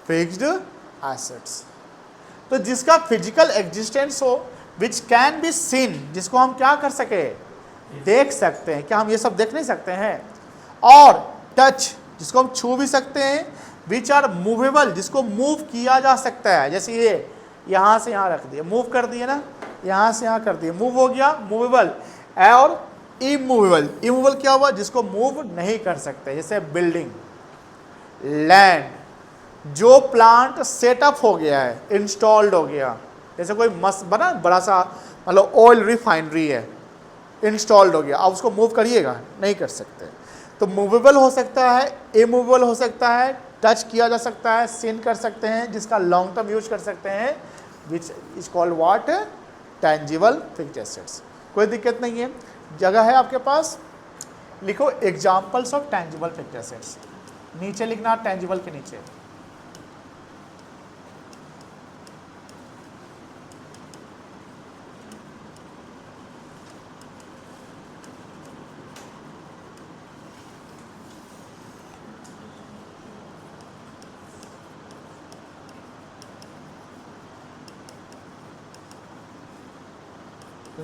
fixed assets. तो जिसका फिजिकल एग्जिस्टेंस हो, विच कैन बी सीन, जिसको हम क्या कर सके? देख सकते हैं। क्या हम ये सब देख नहीं सकते हैं? और टच, जिसको हम छू भी सकते हैं। विच आर मूवेबल, जिसको मूव किया जा सकता है। जैसे ये यहाँ से यहाँ रख दिए, मूव कर दिए ना, यहाँ से यहाँ कर दिए, मूव हो गया, मूवेबल। और इमूवेबल, इमूवेबल क्या हुआ? जिसको मूव नहीं कर सकते, जैसे बिल्डिंग, लैंड, जो प्लांट सेटअप हो गया है, इंस्टॉल्ड हो गया, जैसे कोई मस्त बना बड़ा सा मतलब ऑयल रिफाइनरी है, इंस्टॉल्ड हो गया, अब उसको मूव करिएगा, नहीं कर सकते। तो मूवेबल हो सकता है, इमूवेबल हो सकता है, टच किया जा सकता है, सीन कर सकते हैं, जिसका लॉन्ग टर्म यूज कर सकते हैं, which is called what? Tangible fixed assets. कोई दिक्कत नहीं है, जगह है आपके पास, लिखो examples of tangible fixed assets. नीचे लिखना, टेंजिबल के नीचे।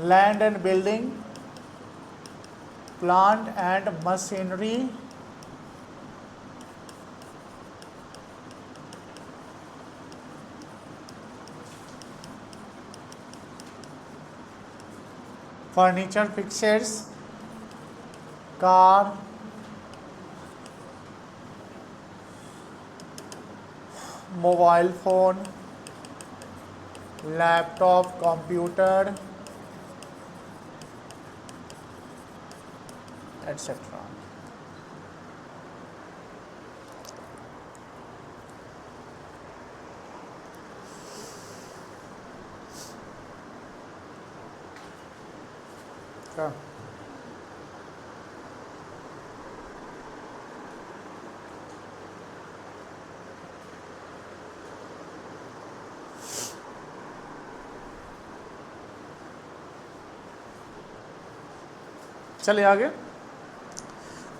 Land and building, plant and machinery, furniture fixtures, car, mobile phone, laptop, computer, etcetera. चलिए आगे,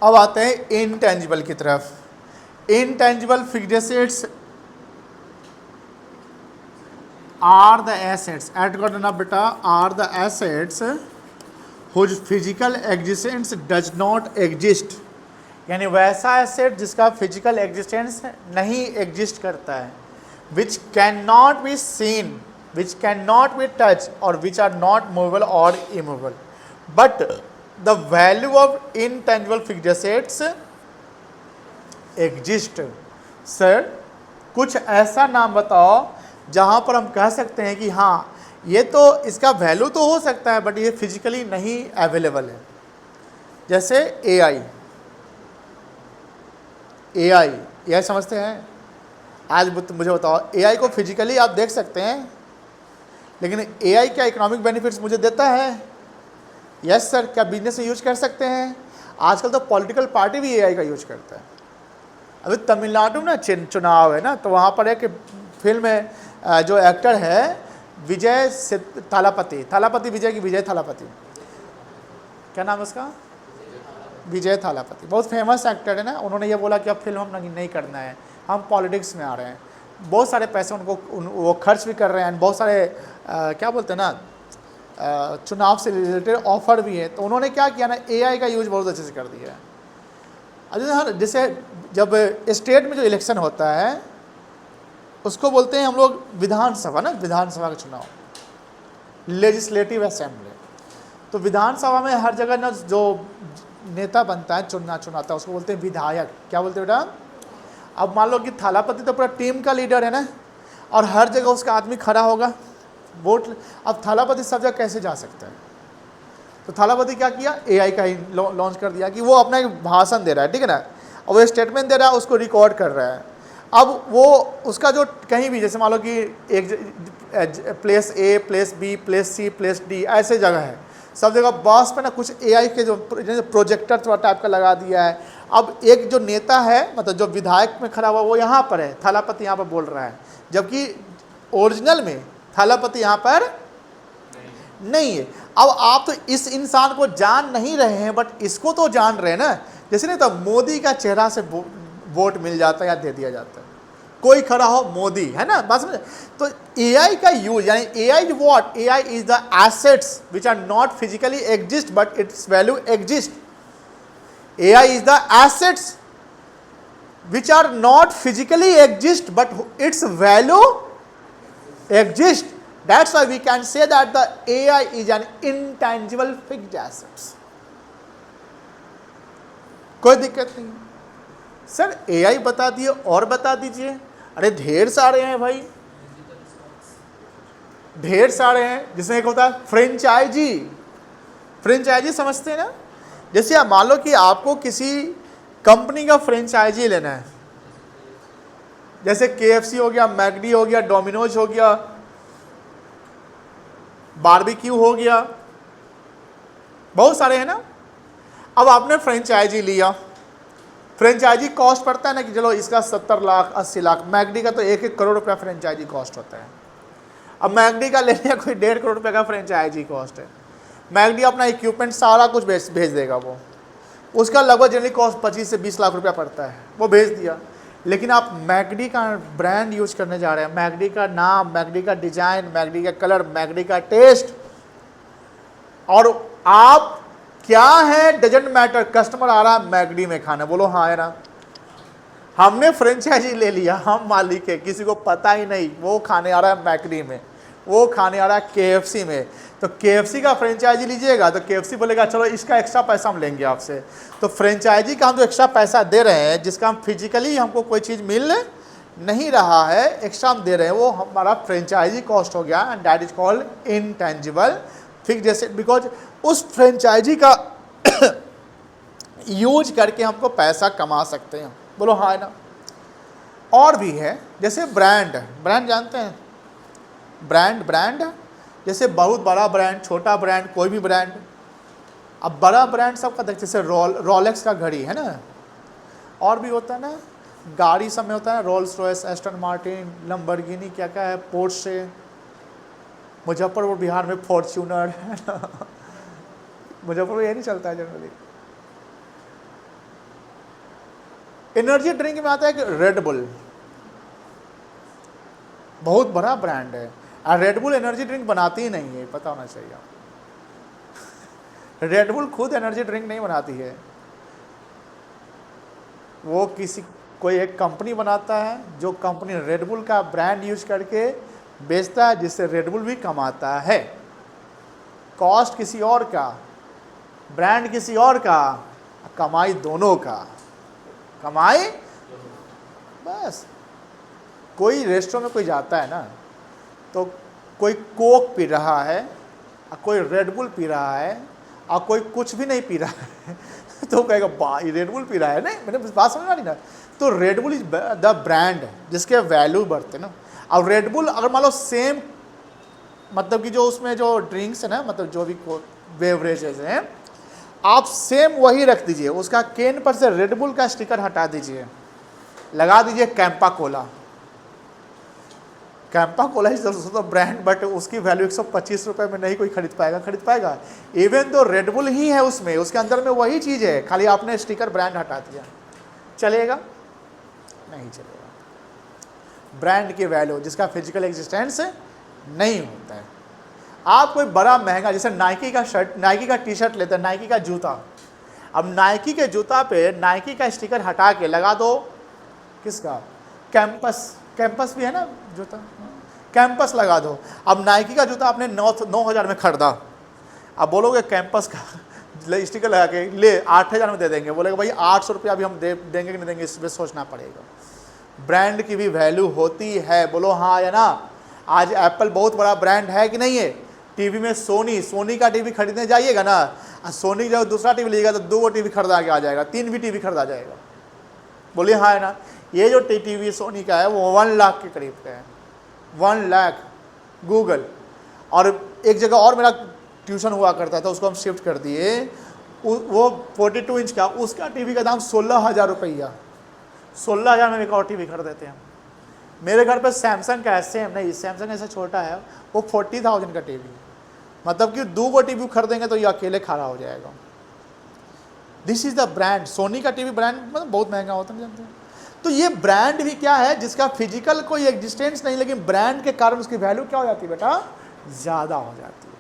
अब आते हैं इनटेंजिबल की तरफ। Intangible fixed assets are the assets, add कर देना बेटा, are the assets whose physical existence does not exist, यानी वैसा एसेट जिसका फिजिकल एग्जिस्टेंस नहीं एग्जिस्ट करता है। Which can not be seen, which can not be touch, और विच आर नॉट मूवेबल और immovable, but the value of intangible fixed assets exist। Sir कुछ ऐसा नाम बताओ जहाँ पर हम कह सकते हैं कि हाँ ये तो इसका वैल्यू तो हो सकता है बट ये फिजिकली नहीं अवेलेबल है। जैसे एआई एआई समझते हैं? आज मुझे बताओ, एआई को फिजिकली आप देख सकते हैं लेकिन एआई क्या इकोनॉमिक बेनिफिट्स मुझे देता है? Yes sir. क्या बिजनेस में यूज कर सकते हैं? आजकल तो पॉलिटिकल पार्टी भी एआई का यूज करता है। अभी तमिलनाडु में चुनाव है ना, तो वहाँ पर एक फिल्म है, जो एक्टर है विजय थालापति विजय थालापति, क्या नाम है उसका? विजय थालापति, बहुत फेमस एक्टर है ना। उन्होंने ये बोला कि अब फिल्म हम नहीं करना है, हम पॉलिटिक्स में आ रहे हैं। बहुत सारे पैसे वो खर्च भी कर रहे हैं, बहुत सारे क्या बोलते हैं ना, चुनाव से रिलेटेड ऑफर भी है। तो उन्होंने क्या किया ना, एआई का यूज बहुत अच्छे से कर दिया है। जैसे जब स्टेट में जो इलेक्शन होता है उसको बोलते हैं हम लोग विधानसभा ना, विधानसभा का चुनाव, लेजिस्लेटिव असेंबली। तो विधानसभा में हर जगह ना जो नेता बनता है, चुनाता है, उसको बोलते हैं विधायक। क्या बोलते हैं बेटा? अब मान लो कि थालापति तो पूरा टीम का लीडर है ना, और हर जगह उसका आदमी खड़ा होगा वोट। अब थालापति सब जगह कैसे जा सकता है? तो थालापति क्या किया, एआई का ही लॉन्च कर दिया कि वो अपना एक भाषण दे रहा है, ठीक है ना, और वो स्टेटमेंट दे रहा है, उसको रिकॉर्ड कर रहा है। अब वो उसका जो कहीं भी, जैसे मान लो कि एक place a, place B, place C, place D, ऐसे जगह है, सब जगह बॉस पे ना कुछ एआई के जो प्रोजेक्टर टाइप का लगा दिया है। अब एक जो नेता है, मतलब जो विधायक में खड़ा हुआ, वो यहाँ पर है, थालापति यहाँ पर बोल रहा है, जबकि ओरिजिनल में थालापति यहाँ पर नहीं है। अब आप तो इस इंसान को जान नहीं रहे हैं बट इसको तो जान रहे हैं ना। जैसे नहीं तो मोदी का चेहरा से वोट मिल जाता है या दे दिया जाता है, कोई खड़ा हो मोदी, है ना, बस। तो एआई का यूज, यानी AI is what? AI is the assets which are not physically exist but its value exist. AI is the assets which are not physically exist but its value exist. That's why we can say that the AI is an intangible fixed assets. कोई दिक्कत नहीं सर, एआई बता दिए और बता दीजिए। अरे ढेर सारे हैं भाई, ढेर सारे हैं। जिसमें एक होता है फ्रेंचाइजी। फ्रेंचाइजी समझते हैं ना? जैसे आप मान लो कि आपको किसी कंपनी का फ्रेंचाइजी लेना है, जैसे केएफसी हो गया, मैकडी हो गया, डोमिनोज हो गया, बारबेक्यू हो गया, बहुत सारे हैं ना। अब आपने फ्रेंचाइजी लिया, फ्रेंचाइजी कॉस्ट पड़ता है ना कि चलो इसका 70 लाख 80 लाख, मैकडी का तो 1-1 करोड़ रुपया फ्रेंचाइजी कॉस्ट होता है। अब मैकडी का ले लिया, कोई 1.5 करोड़ रुपये का फ्रेंचाइजी कॉस्ट है। मैकडी अपना इक्विपमेंट सारा कुछ भेज देगा, वो उसका लगभग जनरली कॉस्ट 25 से 20 लाख रुपया पड़ता है, वो भेज दिया। लेकिन आप मैकडी का ब्रांड यूज करने जा रहे हैं, मैकडी का नाम, मैकडी का डिजाइन, मैकडी का कलर, मैकडी का टेस्ट, और आप क्या है डजेंट मैटर, कस्टमर आ रहा है मैकडी में खाना, बोलो हाँ है ना। हमने फ्रेंचाइजी ले लिया, हम मालिक है, किसी को पता ही नहीं, वो खाने आ रहा है मैकडी में, वो खाने आ रहा है केएफसी में। तो केएफसी का फ्रेंचाइजी लीजिएगा तो केएफसी बोलेगा चलो इसका एक्स्ट्रा पैसा हम लेंगे आपसे। तो फ्रेंचाइजी का हम जो एक्स्ट्रा पैसा दे रहे हैं, जिसका हम फिजिकली हमको कोई चीज़ मिल नहीं रहा है, एक्स्ट्रा हम दे रहे हैं, वो हमारा फ्रेंचाइजी कॉस्ट हो गया, and that is called intangible fixed asset. Because उस फ्रेंचाइजी का यूज करके हमको पैसा कमा सकते हैं, बोलो हाँ है ना। और भी है, जैसे ब्रांड, ब्रांड जानते हैं? ब्रांड जैसे बहुत बड़ा ब्रांड, छोटा ब्रांड, कोई भी ब्रांड। अब बड़ा ब्रांड सबका देखते, जैसे रोलेक्स का घड़ी है ना, और भी होता है ना, गाड़ी सब में होता है, Rolls Royce, Aston Martin, Lamborghini, क्या क्या है, पोर्शे, मुजफ्फरपुर बिहार में फॉर्च्यूनर है ना। मुजफ्फरपुर ये नहीं चलता है जनरली। एनर्जी ड्रिंक में आता है कि रेड बुल, बहुत बड़ा ब्रांड है, और रेड बुल एनर्जी ड्रिंक बनाती ही नहीं है, पता होना चाहिए। रेड बुल खुद एनर्जी ड्रिंक नहीं बनाती है, वो कोई एक कंपनी बनाता है, जो कंपनी रेड बुल का ब्रांड यूज करके बेचता है, जिससे रेड बुल भी कमाता है। कॉस्ट किसी और का, ब्रांड किसी और का, कमाई दोनों का, कमाई बस। कोई रेस्टोरेंट में कोई जाता है ना, तो कोई कोक पी रहा है, कोई रेडबुल पी रहा है, और कोई कुछ भी नहीं पी रहा है तो कहेगा बा ये रेडबुल पी रहा है। नहीं, मैंने बात समझ नहीं ना। तो रेडबुल इज द ब्रांड जिसके वैल्यू बढ़ते ना। और रेडबुल अगर मान लो सेम, मतलब कि जो उसमें जो ड्रिंक्स है ना, मतलब जो भी बेवरेजेस हैं, आप सेम वही रख दीजिए, उसका केन पर से रेडबुल का स्टिकर हटा दीजिए, लगा दीजिए Campa Cola. Campa Cola is also brand, but उसकी वैल्यू 125 रुपये में नहीं कोई खरीद पाएगा। इवन तो रेडबुल ही है उसमें, उसके अंदर में वही चीज़ है, खाली आपने स्टिकर ब्रांड हटा दिया, चलेगा? नहीं चलेगा। ब्रांड की वैल्यू जिसका फिजिकल एग्जिस्टेंस नहीं होता है। आप कोई बड़ा महंगा, जैसे नाइकी का शर्ट, नाइकी का टी शर्ट लेते हैं, नाइकी का जूता, अब नाइकी के जूता पे नाइकी का स्टिकर हटा के लगा दो किसका, कैंपस भी है ना जूता, कैंपस लगा दो। अब नाइकी का जूता आपने 9,000 में खरीदा, अब बोलोगे कैंपस का स्टिकर लगा के ले 8,000 में दे देंगे, बोलेगा भाई 800 रुपया अभी हम देंगे कि नहीं देंगे, इसमें सोचना पड़ेगा। ब्रांड की भी वैल्यू होती है, बोलो हाँ या ना। आज एप्पल बहुत बड़ा ब्रांड है कि नहीं है? टीवी में सोनी का टीवी खरीदने जाइएगा ना, सोनी जब दूसरा टीवी लीजिएगा तो 2 टीवी खरीदा के आ जाएगा, 3 भी टीवी खरीदा जाएगा, बोलिए हाँ है ना। ये जो टीवी सोनी का है वो 1 लाख के करीब का है, 1 लाख गूगल। और एक जगह और मेरा ट्यूशन हुआ करता था, उसको हम शिफ्ट कर दिए, वो 42 इंच का, उसका टीवी का दाम 16,000 रुपया, 16,000 में एक और टीवी खरीद देते हैं। मेरे घर पे सैमसंग का है, सेम नहीं, सैमसंग ऐसा छोटा है, वो 40,000 का टीवी, मतलब कि 2 टीवी खरीदेंगे तो ये अकेले खड़ा हो जाएगा। This is the brand. Sony का टीवी ब्रांड मतलब बहुत महंगा होता है, जानते हैं। तो ये ब्रांड भी क्या है, जिसका फिजिकल कोई एग्जिस्टेंस नहीं, लेकिन ब्रांड के कारण उसकी वैल्यू क्या हो जाती है बेटा, ज़्यादा हो जाती है।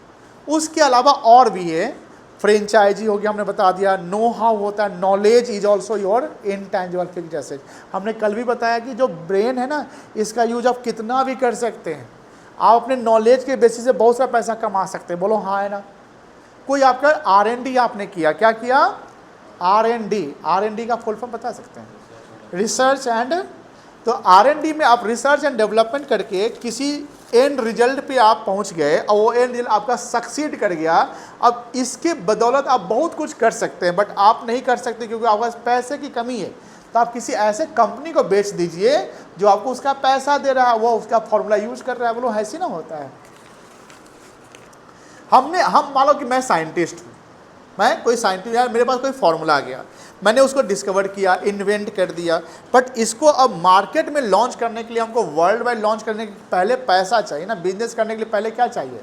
उसके अलावा और भी है, फ्रेंचाइजी हो गया, हमने बता दिया। नो हाउ होता है, knowledge is also your intangible fixed asset. हमने कल भी बताया कि जो ब्रेन है ना, इसका यूज आप कितना भी कर सकते हैं, आप अपने नॉलेज के बेसिस से बहुत सारा पैसा कमा सकते हैं, बोलो हाँ है ना। कोई आपका R&D आपने किया, क्या किया, R&D का फुल फॉर्म बता सकते हैं, रिसर्च एंड। तो R&D में आप रिसर्च एंड डेवलपमेंट करके किसी एंड रिजल्ट पे आप पहुंच गए, और वो एंड रिजल्ट आपका सक्सीड कर गया। अब इसके बदौलत आप बहुत कुछ कर सकते हैं, बट आप नहीं कर सकते क्योंकि आपके पास पैसे की कमी है। तो आप किसी ऐसे कंपनी को बेच दीजिए जो आपको उसका पैसा दे रहा है, वो उसका फॉर्मूला यूज कर रहा है, बोलो ऐसे ना होता है। हम मान लो कि मैं साइंटिस्ट हूँ, मैं कोई साइंटिस्ट, यार मेरे पास कोई फॉर्मूला आ गया, मैंने उसको डिस्कवर किया, इन्वेंट कर दिया, बट इसको अब मार्केट में लॉन्च करने के लिए हमको वर्ल्ड वाइड लॉन्च करने के पहले पैसा चाहिए ना। बिजनेस करने के लिए पहले क्या चाहिए,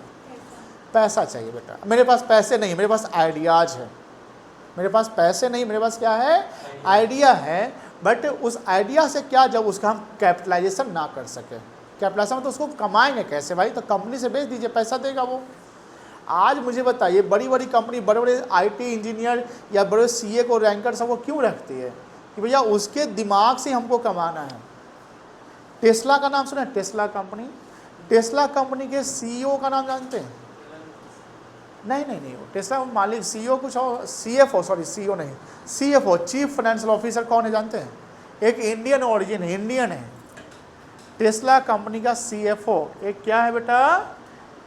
पैसा चाहिए बेटा। मेरे पास पैसे नहीं, मेरे पास आइडियाज है, मेरे पास पैसे नहीं, मेरे पास क्या है, आइडिया है। बट उस आइडिया से क्या, जब उसका हम कैपिटलाइजेशन ना कर सके, कैपिटलाइजेशन तो उसको कमाएंगे कैसे भाई, तो कंपनी से बेच दीजिए, पैसा देगा वो। आज मुझे बताइए, बड़ी बड़ी कंपनी, बड़े बड़े IT इंजीनियर या बड़े CA को, रैंकर सबको क्यों रखती है, कि भैया उसके दिमाग से हमको कमाना है। टेस्ला का नाम सुना है, टेस्ला कंपनी, टेस्ला कंपनी के CEO का नाम जानते हैं? नहीं, टेस्ला मालिक CEO कुछ और, CEO नहीं, CFO, चीफ फाइनेंशियल ऑफिसर कौन है जानते हैं? एक इंडियन ओरिजिन है, इंडियन है। टेस्ला कंपनी का CFO एक क्या है बेटा,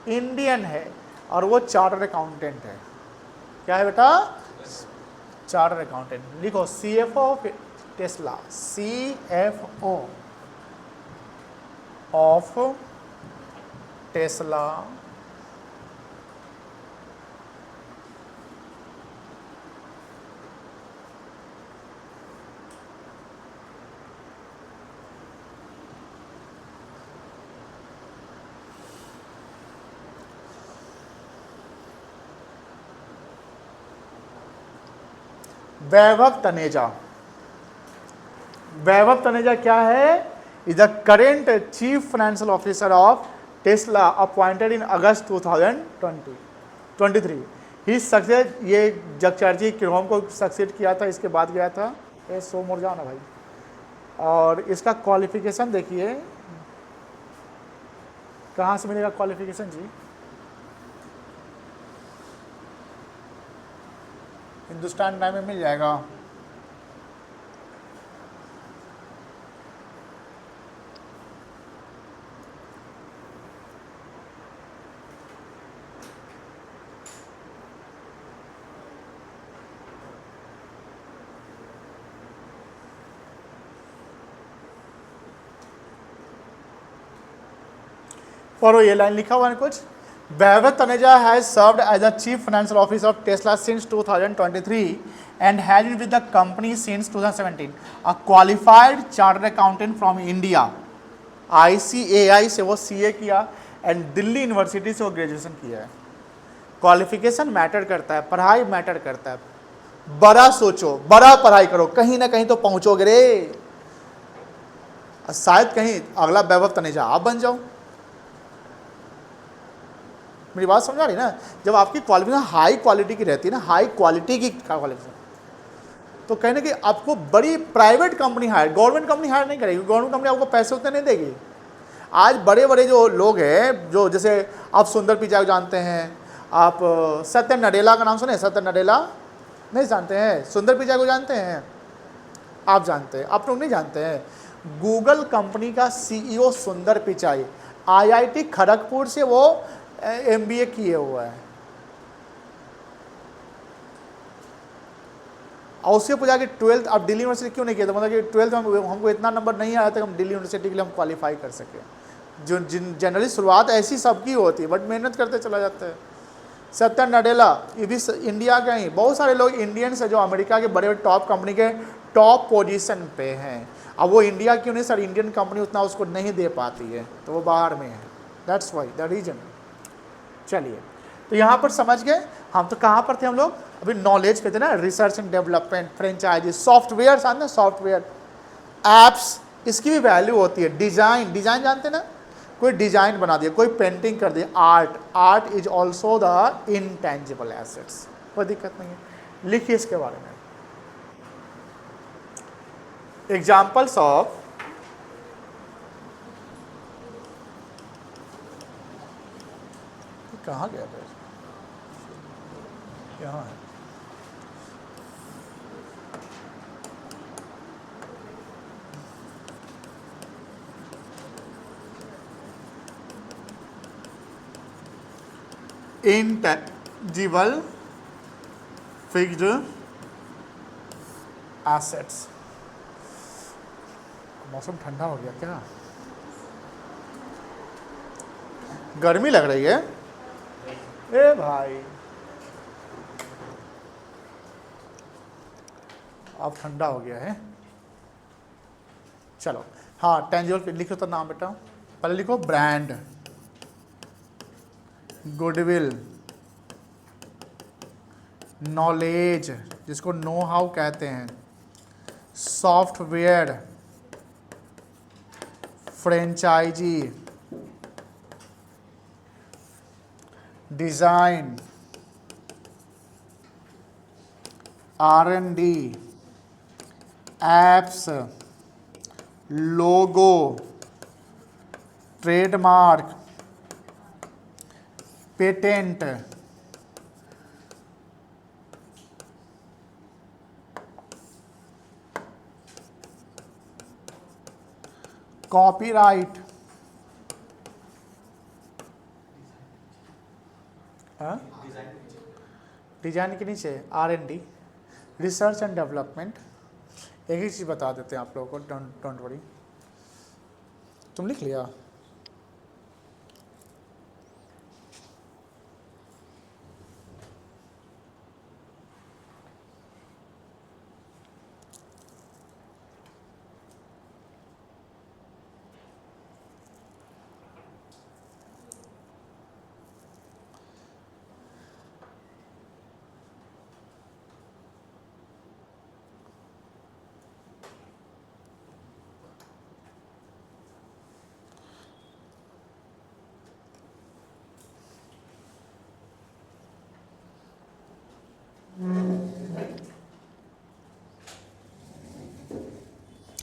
इंडियन है, और वो चार्टर्ड अकाउंटेंट है। क्या है बेटा, चार्टर्ड अकाउंटेंट। लिखो CFO of Tesla, CFO of Tesla Vaibhav Taneja. Vaibhav Taneja क्या है, is the current chief financial officer of Tesla, appointed in August 2023। He success, ये जगचर्ची किरोम को सक्सेड किया था, इसके बाद गया था ये सो मुरजाना भाई। और इसका क्वालिफिकेशन देखिए, कहाँ से मिलेगा क्वालिफिकेशन जी, हिंदुस्तान टाइम में मिल जाएगा। और ये लाइन लिखा हुआ है कुछ, Vaibhav Taneja has served as a chief financial officer of Tesla since 2023 and has been with the company since 2017. A qualified chartered accountant from India. ICAI से वो CA किया एंड दिल्ली यूनिवर्सिटी से वो ग्रेजुएशन किया है। क्वालिफिकेशन मैटर करता है, पढ़ाई मैटर करता है। बड़ा सोचो, बड़ा पढ़ाई करो, कहीं ना कहीं तो पहुंचोगे रे। शायद कहीं अगला वैभव तनेजा आप बन जाओ। मेरी बात समझ आ रही ना? जब आपकी क्वालिफिकेशन हाई क्वालिटी की रहती है ना, हाई क्वालिटी की क्वालिफिकेशन, तो कहने कि आपको बड़ी private company hire, government company hire नहीं करेगी। गवर्नमेंट कंपनी आपको पैसे उतने नहीं देगी। आज बड़े बड़े जो लोग हैं, जो जैसे आप सुंदर पिचाई जानते हैं, आप सत्य नडेला का नाम सुने? सत्य नडेला नहीं जानते हैं? सुंदर पिचाई को जानते हैं? आप जानते हैं, आप लोग नहीं जानते हैं। गूगल कंपनी का CEO सुंदर पिचाई IIT खड़गपुर से वो MBA किए हुआ है, और उसके पूछा कि 12th आप दिल्ली यूनिवर्सिटी क्यों नहीं किया? तो मतलब कि 12th में हमको इतना नंबर नहीं आया था हम दिल्ली यूनिवर्सिटी के लिए हम क्वालिफाई कर सके। जो जनरली शुरुआत ऐसी सबकी होती है, बट मेहनत करते चला जाता है। सत्य नडेला ये भी इंडिया का ही, बहुत सारे लोग इंडियंस है जो अमेरिका के बड़े बड़े टॉप कंपनी के टॉप पोजीशन पे हैं। अब वो इंडिया क्यों नहीं सर, इंडियन कंपनी उतना उसको नहीं दे पाती है, तो वो बाहर में है। That's why the reason. चलिए, तो यहाँ पर समझ गए हम। तो कहाँ पर थे हम लोग? अभी नॉलेज पे थे ना, research and development, franchisee, software साथ में, सॉफ्टवेयर एप्स, इसकी भी वैल्यू होती है। डिजाइन, डिजाइन जानते हैं ना? कोई डिजाइन बना दिया, कोई पेंटिंग कर दिया, art, art is also the intangible assets. कोई दिक्कत नहीं है, लिखिए इसके बारे में। एग्जाम्पल्स ऑफ कहाँ गया था? यहाँ है। Intangible fixed assets. मौसम ठंडा हो गया क्या? गर्मी लग रही है? ए भाई, अब ठंडा हो गया है। चलो, हाँ, टेंजिबल लिखो तो नाम बेटा, पहले लिखो ब्रांड, गुडविल, नॉलेज जिसको नो हाउ कहते हैं, software, franchisee, design, R&D, apps, logo, trademark, patent, copyright, design के नीचे R&D, रिसर्च एंड डेवलपमेंट। एक ही चीज़ बता देते हैं आप लोगों को, डोंट वरी। तुम लिख लिया?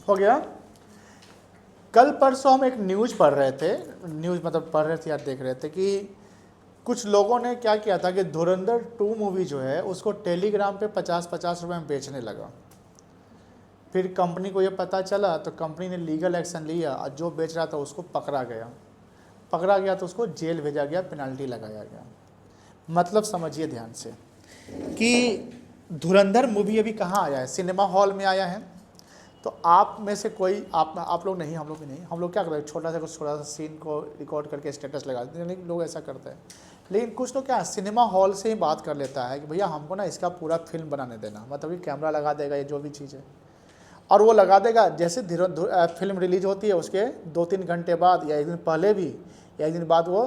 हो गया? कल परसों हम एक न्यूज़ पढ़ रहे थे, न्यूज़ मतलब पढ़ रहे थे या देख रहे थे कि कुछ लोगों ने क्या किया था कि धुरंधर 2 मूवी जो है उसको टेलीग्राम पे 50-50 रुपये में बेचने लगा। फिर कंपनी को ये पता चला तो कंपनी ने लीगल एक्शन लिया और जो बेच रहा था उसको पकड़ा गया तो उसको जेल भेजा गया, पेनल्टी लगाया गया। मतलब समझिए ध्यान से कि धुरंधर मूवी अभी कहाँ आया है? सिनेमा हॉल में आया है। तो आप में से कोई आप लोग नहीं, हम लोग भी नहीं, हम लोग क्या करते हैं, छोटा सा सीन को रिकॉर्ड करके स्टेटस लगा देते हैं, लेकिन लोग ऐसा करते हैं। लेकिन कुछ लोग क्या सिनेमा हॉल से ही बात कर लेता है कि भैया हमको ना इसका पूरा फिल्म बनाने देना, मतलब कि कैमरा लगा देगा, ये जो भी चीज़ है, और वो लगा देगा। जैसे फिल्म रिलीज होती है उसके 2-3 घंटे बाद या एक दिन पहले भी या एक दिन बाद वो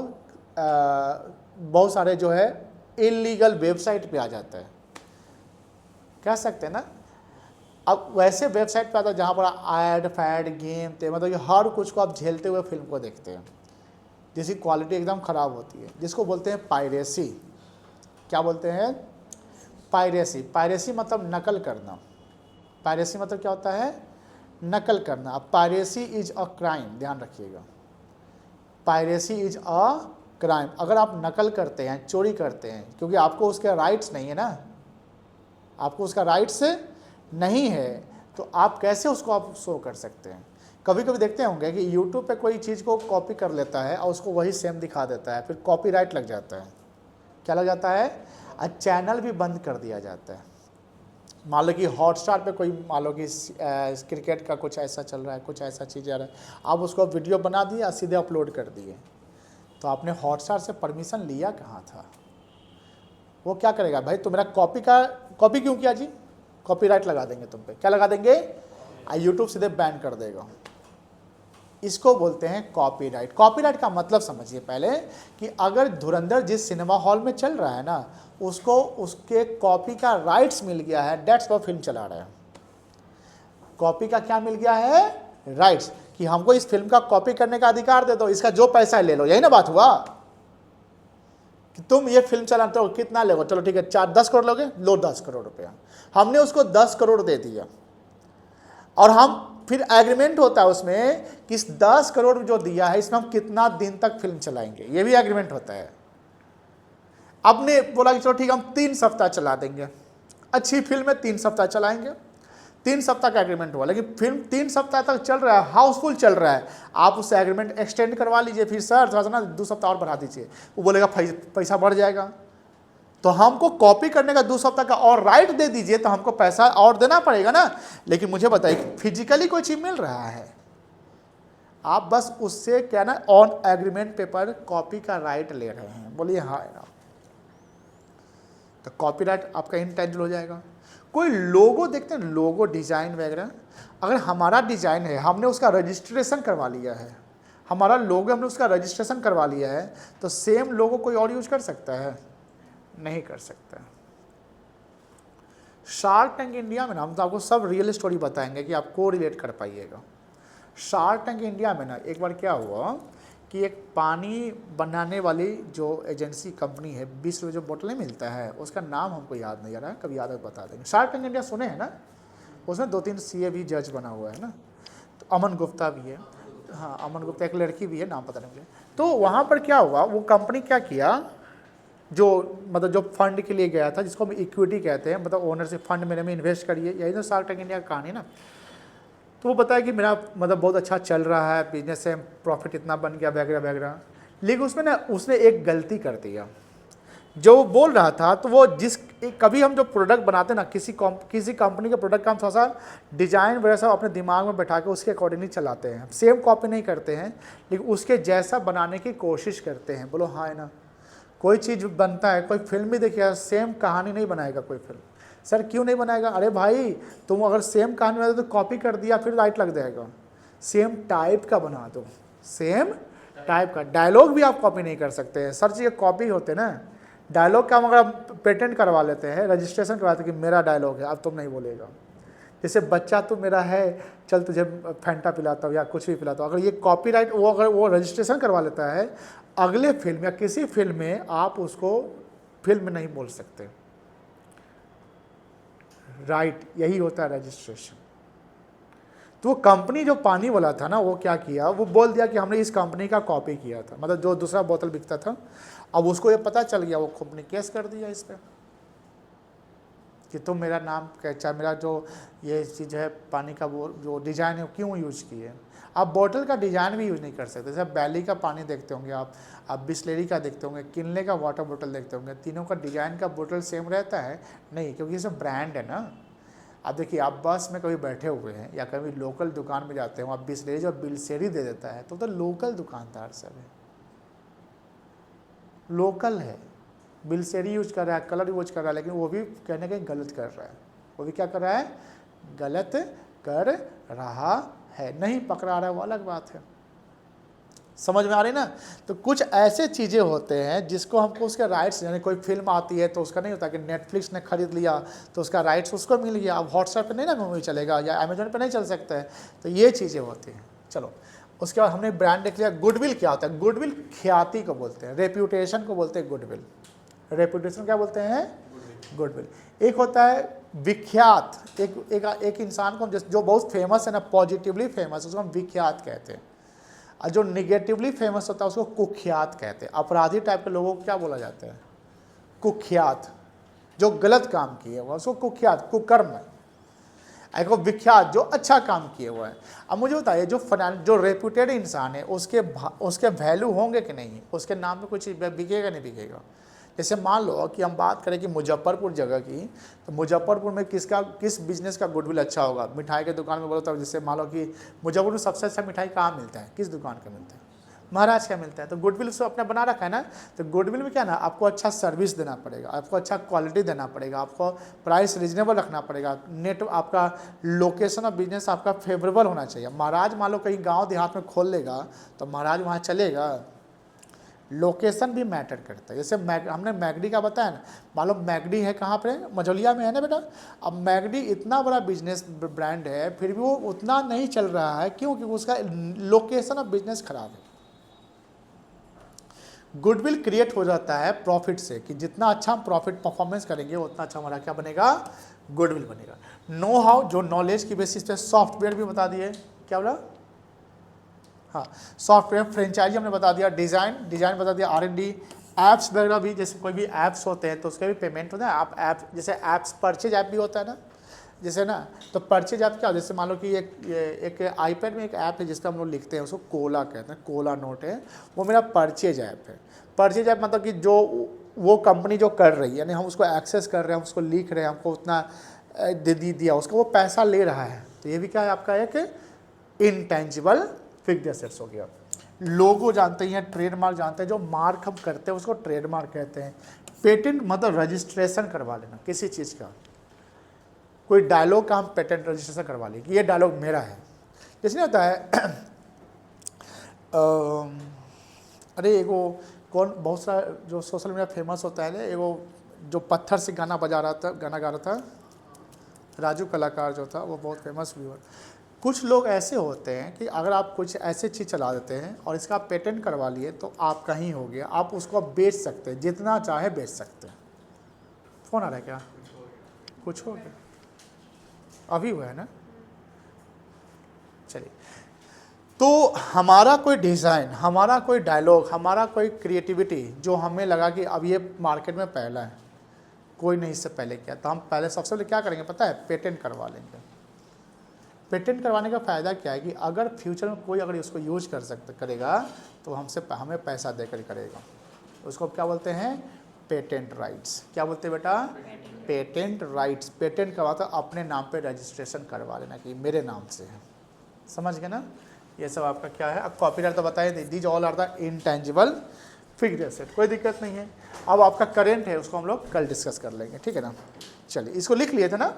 बहुत सारे जो है इलीगल वेबसाइट पे आ जाता है, कह सकते हैं ना। अब वैसे वेबसाइट पे आता है जहाँ पर ऐड फैड गेम थे, मतलब कि हर कुछ को आप झेलते हुए फिल्म को देखते हैं, जिसकी क्वालिटी एकदम ख़राब होती है, जिसको बोलते हैं पायरेसी। क्या बोलते हैं? पायरेसी। पायरेसी मतलब नकल करना। पायरेसी मतलब क्या होता है? नकल करना। अब पायरेसी इज अ क्राइम, ध्यान रखिएगा, पायरेसी इज अ क्राइम। अगर आप नकल करते हैं, चोरी करते हैं, क्योंकि आपको उसके राइट्स नहीं है ना, आपको उसका राइट्स नहीं है, तो आप कैसे उसको आप शो कर सकते हैं? कभी कभी देखते होंगे कि यूट्यूब पे कोई चीज़ को कॉपी कर लेता है और उसको वही सेम दिखा देता है, फिर कॉपीराइट लग जाता है। क्या लग जाता है? चैनल भी बंद कर दिया जाता है। मान लो कि हॉटस्टार पे कोई, मान लो कि क्रिकेट का कुछ ऐसा चल रहा है, कुछ ऐसा चीज़ आ रहा है, आप उसको वीडियो बना दिया, सीधे अपलोड कर दिए, तो आपने हॉटस्टार से परमिशन लिया कहाँ था? वो क्या करेगा भाई, तो मेरा कॉपी क्यों किया जी? कॉपीराइट लगा देंगे तुम पे। क्या लगा देंगे? यूट्यूब सीधे बैन कर देगा। इसको बोलते हैं कॉपीराइट। कॉपीराइट का मतलब समझिए पहले कि अगर धुरंधर जिस सिनेमा हॉल में चल रहा है ना, उसको उसके कॉपी का राइट्स मिल गया है, डेट्स वो फिल्म चला रहा है। कॉपी का क्या मिल गया है? राइट्स, कि हमको इस फिल्म का कॉपी करने का अधिकार दे दो, इसका जो पैसा है ले लो। यही ना बात हुआ कि तुम ये फिल्म चलाते हो, कितना लोगे? चलो ठीक है, 4-10 करोड़ लोगे, लो 10 करोड़ रुपया। हमने उसको 10 करोड़ दे दिया, और हम फिर एग्रीमेंट होता है उसमें कि इस 10 करोड़ जो दिया है इसमें हम कितना दिन तक फिल्म चलाएंगे, ये भी एग्रीमेंट होता है। आपने बोला कि चलो ठीक है, हम 3 सप्ताह चला देंगे, अच्छी फिल्म है, 3 सप्ताह चलाएंगे, 3 सप्ताह का एग्रीमेंट हुआ, लेकिन फिल्म 3 सप्ताह तक चल रहा है, हाउसफुल चल रहा है, आप उससे एग्रीमेंट एक्सटेंड करवा लीजिए, फिर सर थोड़ा सा ना 2 सप्ताह और बढ़ा दीजिए, वो बोलेगा पैसा बढ़ जाएगा, तो हमको कॉपी करने का 2 सप्ताह का और राइट दे दीजिए, तो हमको पैसा और देना पड़ेगा ना। लेकिन मुझे बताइए, फिजिकली कोई चीज़ मिल रहा है, आप बस उससे क्या ना ऑन एग्रीमेंट पेपर कॉपी का राइट ले रहे हैं, बोलिए हाँ ना, तो कॉपीराइट आपका इंटेंजिबल हो जाएगा। कोई लोगो देखते हैं, लोगो डिज़ाइन वगैरह, अगर हमारा डिज़ाइन है, हमने उसका रजिस्ट्रेशन करवा लिया है, हमारा लोगो हमने उसका रजिस्ट्रेशन करवा लिया है, तो सेम लोगो कोई और यूज कर सकता है? नहीं कर सकता। शार्क टैंक इंडिया में ना, हम तो आपको सब रियल स्टोरी बताएंगे कि आपको रिलेट कर पाइएगा। शार्क टैंक इंडिया में ना एक बार क्या हुआ कि एक पानी बनाने वाली जो एजेंसी कंपनी है, 20 रुपये जो बोतलें मिलता है, उसका नाम हमको याद नहीं आ रहा है, कभी याद है बता देंगे। शार्क टैंक इंडिया सुने हैं ना, उसमें 2-3 CA भी जज बना हुआ है ना, तो अमन गुप्ता भी है, हाँ अमन गुप्ता, एक लड़की भी है, नाम पता नहीं मुझे। तो वहाँ पर क्या हुआ, वो कंपनी क्या किया, जो मतलब जो फंड के लिए गया था, जिसको हम इक्विटी कहते हैं, मतलब ओनर से फंड मेरे में इन्वेस्ट करिए, यही तो शार्क टैंक इंडिया का कहानी ना। तो वो बताया कि मेरा मतलब बहुत अच्छा चल रहा है, बिजनेस से प्रॉफिट इतना बन गया वगैरह वगैरह, लेकिन उसमें ना उसने एक गलती कर दिया। जो वो बोल रहा था, तो वो कभी हम जो प्रोडक्ट बनाते हैं ना, किसी कंपनी के प्रोडक्ट का हम थोड़ा सा डिजाइन वैसा अपने दिमाग में बैठा के उसके अकॉर्डिंगली चलाते हैं, सेम कॉपी नहीं करते हैं, लेकिन उसके जैसा बनाने की कोशिश करते हैं। बोलो हाँ है ना। कोई चीज़ बनता है, कोई फिल्म भी देखिए, सेम कहानी नहीं बनाएगा कोई फिल्म। सर क्यों नहीं बनाएगा? अरे भाई तुम अगर सेम कहानी बनाते तो कॉपी कर दिया, फिर राइट लग जाएगा। सेम टाइप का बना दो, सेम टाइप का। डायलॉग भी आप कॉपी नहीं कर सकते हैं, सर चीज़ कॉपी होते ना। डायलॉग का हम अगर पेटेंट करवा लेते हैं, रजिस्ट्रेशन करवाते हैं कि मेरा डायलॉग है, अब तुम नहीं बोलेगा। जैसे बच्चा तो मेरा है, चल तुझे फैंटा पिलाता हूँ या कुछ भी पिलाता हूँ, अगर ये कॉपीराइट वो अगर वो रजिस्ट्रेशन करवा लेता है, अगले फिल्म या किसी फिल्म में आप उसको फिल्म नहीं बोल सकते। राइट, यही होता है रजिस्ट्रेशन। तो वो कंपनी जो पानी वाला था ना, वो क्या किया, वो बोल दिया कि हमने इस कंपनी का कॉपी किया था, मतलब जो दूसरा बोतल बिकता था। अब उसको ये पता चल गया, वो कंपनी केस कर दिया इस पर कि तुम मेरा नाम चाहे मेरा जो ये चीज़ है पानी का वो जो डिज़ाइन है क्यों यूज किए। आप बोतल का डिज़ाइन भी यूज़ नहीं कर सकते। जैसे बैली का पानी देखते होंगे आप बिस्लेरी का देखते होंगे, किनले का वाटर बोतल देखते होंगे, तीनों का डिज़ाइन का बोतल सेम रहता है नहीं, क्योंकि ये सब ब्रांड है ना। अब देखिए, आप बस में कभी बैठे हुए हैं या कभी लोकल दुकान में जाते हैं, आप बिस्लेरी और बिलसेरी दे देता है तो लोकल दुकानदार सब है, लोकल है, बिलसेरी यूज कर रहा है, कलर यूज कर रहा है, लेकिन वो भी कहने कहीं गलत कर रहा है। वो भी क्या कर रहा है? गलत कर रहा है। नहीं पकड़ा रहा है वो अलग बात है। समझ में आ रही ना? तो कुछ ऐसे चीज़ें होते हैं जिसको हमको उसके राइट्स, यानी कोई फिल्म आती है तो उसका नहीं होता कि नेटफ्लिक्स ने खरीद लिया तो उसका राइट्स उसको मिल गया, अब व्हाट्सएप पे नहीं ना मूवी चलेगा या अमेजोन पे नहीं चल सकता है। तो ये चीज़ें होती हैं। चलो, उसके बाद हमने ब्रांड देख लिया। गुडविल क्या होता है? गुडविल ख्याति को बोलते हैं, रेप्यूटेशन को बोलते हैं गुडविल। रेप्यूटेशन क्या बोलते हैं? गुडविल। एक होता है विख्यात, एक इंसान को जो बहुत फेमस है ना, पॉजिटिवली फेमस, उसको हम विख्यात कहते हैं। और जो निगेटिवली फेमस होता है उसको कुख्यात कहते हैं। अपराधी टाइप के लोगों को क्या बोला जाता है? कुख्यात। जो गलत काम किए हुआ उसको कुख्यात, कुकर्म है। एक विख्यात जो अच्छा काम किए हुआ है। अब मुझे बताइए, जो रेप्यूटेड इंसान है उसके वैल्यू होंगे कि नहीं? उसके नाम में कुछ बिकेगा नहीं बिकेगा? जैसे मान लो कि हम बात करें कि मुजफ्फरपुर जगह की, तो मुजफ्फरपुर में किस बिजनेस का गुडविल अच्छा होगा? मिठाई के दुकान में बोलो तो जैसे मान लो कि मुजफ्फरपुर में सबसे अच्छा मिठाई कहाँ मिलता है? किस दुकान का मिलता है? महाराज का मिलता है। तो गुडविल उसको अपना बना रखा है ना। तो गुडविल में क्या ना, आपको अच्छा सर्विस देना पड़ेगा, आपको अच्छा क्वालिटी देना पड़ेगा, आपको प्राइस रीजनेबल रखना पड़ेगा, नेट आपका लोकेशन ऑफ बिजनेस आपका फेवरेबल होना चाहिए। महाराज मान लो कहीं गाँव देहात में खोल लेगा तो महाराज वहाँ चलेगा? लोकेशन भी मैटर करता है। जैसे हमने मैगडी का बताया ना, मान लो मैगडी है कहाँ पे? मझौलिया में है ना बेटा। अब मैगडी इतना बड़ा बिजनेस ब्रांड है, फिर भी वो उतना नहीं चल रहा है। क्यों? क्योंकि उसका लोकेशन ऑफ बिजनेस खराब है। गुडविल क्रिएट हो जाता है प्रॉफिट से, कि जितना अच्छा हम प्रॉफिट परफॉर्मेंस करेंगे उतना अच्छा हमारा क्या बनेगा? गुडविल बनेगा। नो हाउ, जो नॉलेज की बेसिस पे सॉफ्टवेयर भी बता दिए। क्या बोला? हाँ, सॉफ्टवेयर। फ्रेंचाइजी हमने बता दिया। डिज़ाइन बता दिया। R&D। ऐप्स वगैरह भी, जैसे कोई भी ऐप्स होते हैं तो उसका भी पेमेंट होता है। आप ऐप, जैसे ऐप्स परचेज ऐप भी होता है ना, जैसे ना, तो परचेज ऐप क्या होता है? जैसे मान लो कि एक आईपैड में एक ऐप है जिसका हम लोग लिखते हैं, उसको कोला कहते हैं, कोला नोट है, वो मेरा परचेज ऐप है। परचेज ऐप मतलब कि जो वो कंपनी जो कर रही है, यानी हम उसको एक्सेस कर रहे हैं, हम उसको लिख रहे हैं, हमको उतना दिया, उसका वो पैसा ले रहा है। तो ये भी क्या है? आपका एक इनटेंजिबल फिक्स्ड एसेट्स हो गया। लोगो जानते हैं, ट्रेडमार्क जानते हैं, जो मार्क हम करते हैं उसको ट्रेडमार्क कहते हैं। पेटेंट मतलब रजिस्ट्रेशन करवा लेना किसी चीज़ का। कोई डायलॉग का हम पेटेंट रजिस्ट्रेशन करवा लें कि ये डायलॉग मेरा है। जैसे नहीं होता है अरे एगो कौन, बहुत सारा जो सोशल मीडिया फेमस होता है ना, एगो जो पत्थर से गाना बजा रहा था, गाना गा रहा था, राजू कलाकार जो था, वो बहुत फेमस भी हुआ। कुछ लोग ऐसे होते हैं कि अगर आप कुछ ऐसे चीज़ चला देते हैं और इसका पेटेंट करवा लिए तो आपका ही हो गया, आप उसको बेच सकते हैं, जितना चाहे बेच सकते हैं। फ़ोन आ रहा है क्या? कुछ हो गया? अभी हुआ है ना? चलिए, तो हमारा कोई डिज़ाइन, हमारा कोई डायलॉग, हमारा कोई क्रिएटिविटी जो हमें लगा कि अब ये मार्केट में पहला है, कोई नहीं इससे पहले किया, तो हम पहले सबसे पहले क्या करेंगे पता है? पेटेंट करवा लेंगे। पेटेंट करवाने का फ़ायदा क्या है कि अगर फ्यूचर में कोई अगर इसको यूज करेगा तो हमें पैसा देकर करेगा। उसको क्या बोलते हैं? Patent rights. क्या बोलते हैं बेटा? Patent rights. पेटेंट करवाता अपने नाम पे रजिस्ट्रेशन करवा लेना कि मेरे नाम से है। समझ गए ना? ये सब आपका क्या है? अब कॉपीराइट तो बताए, these all are the intangible fixed asset, कोई दिक्कत नहीं है। अब आपका करेंट है, उसको हम लोग कल डिस्कस कर लेंगे, ठीक है ना? चलिए, इसको लिख लिए थे ना?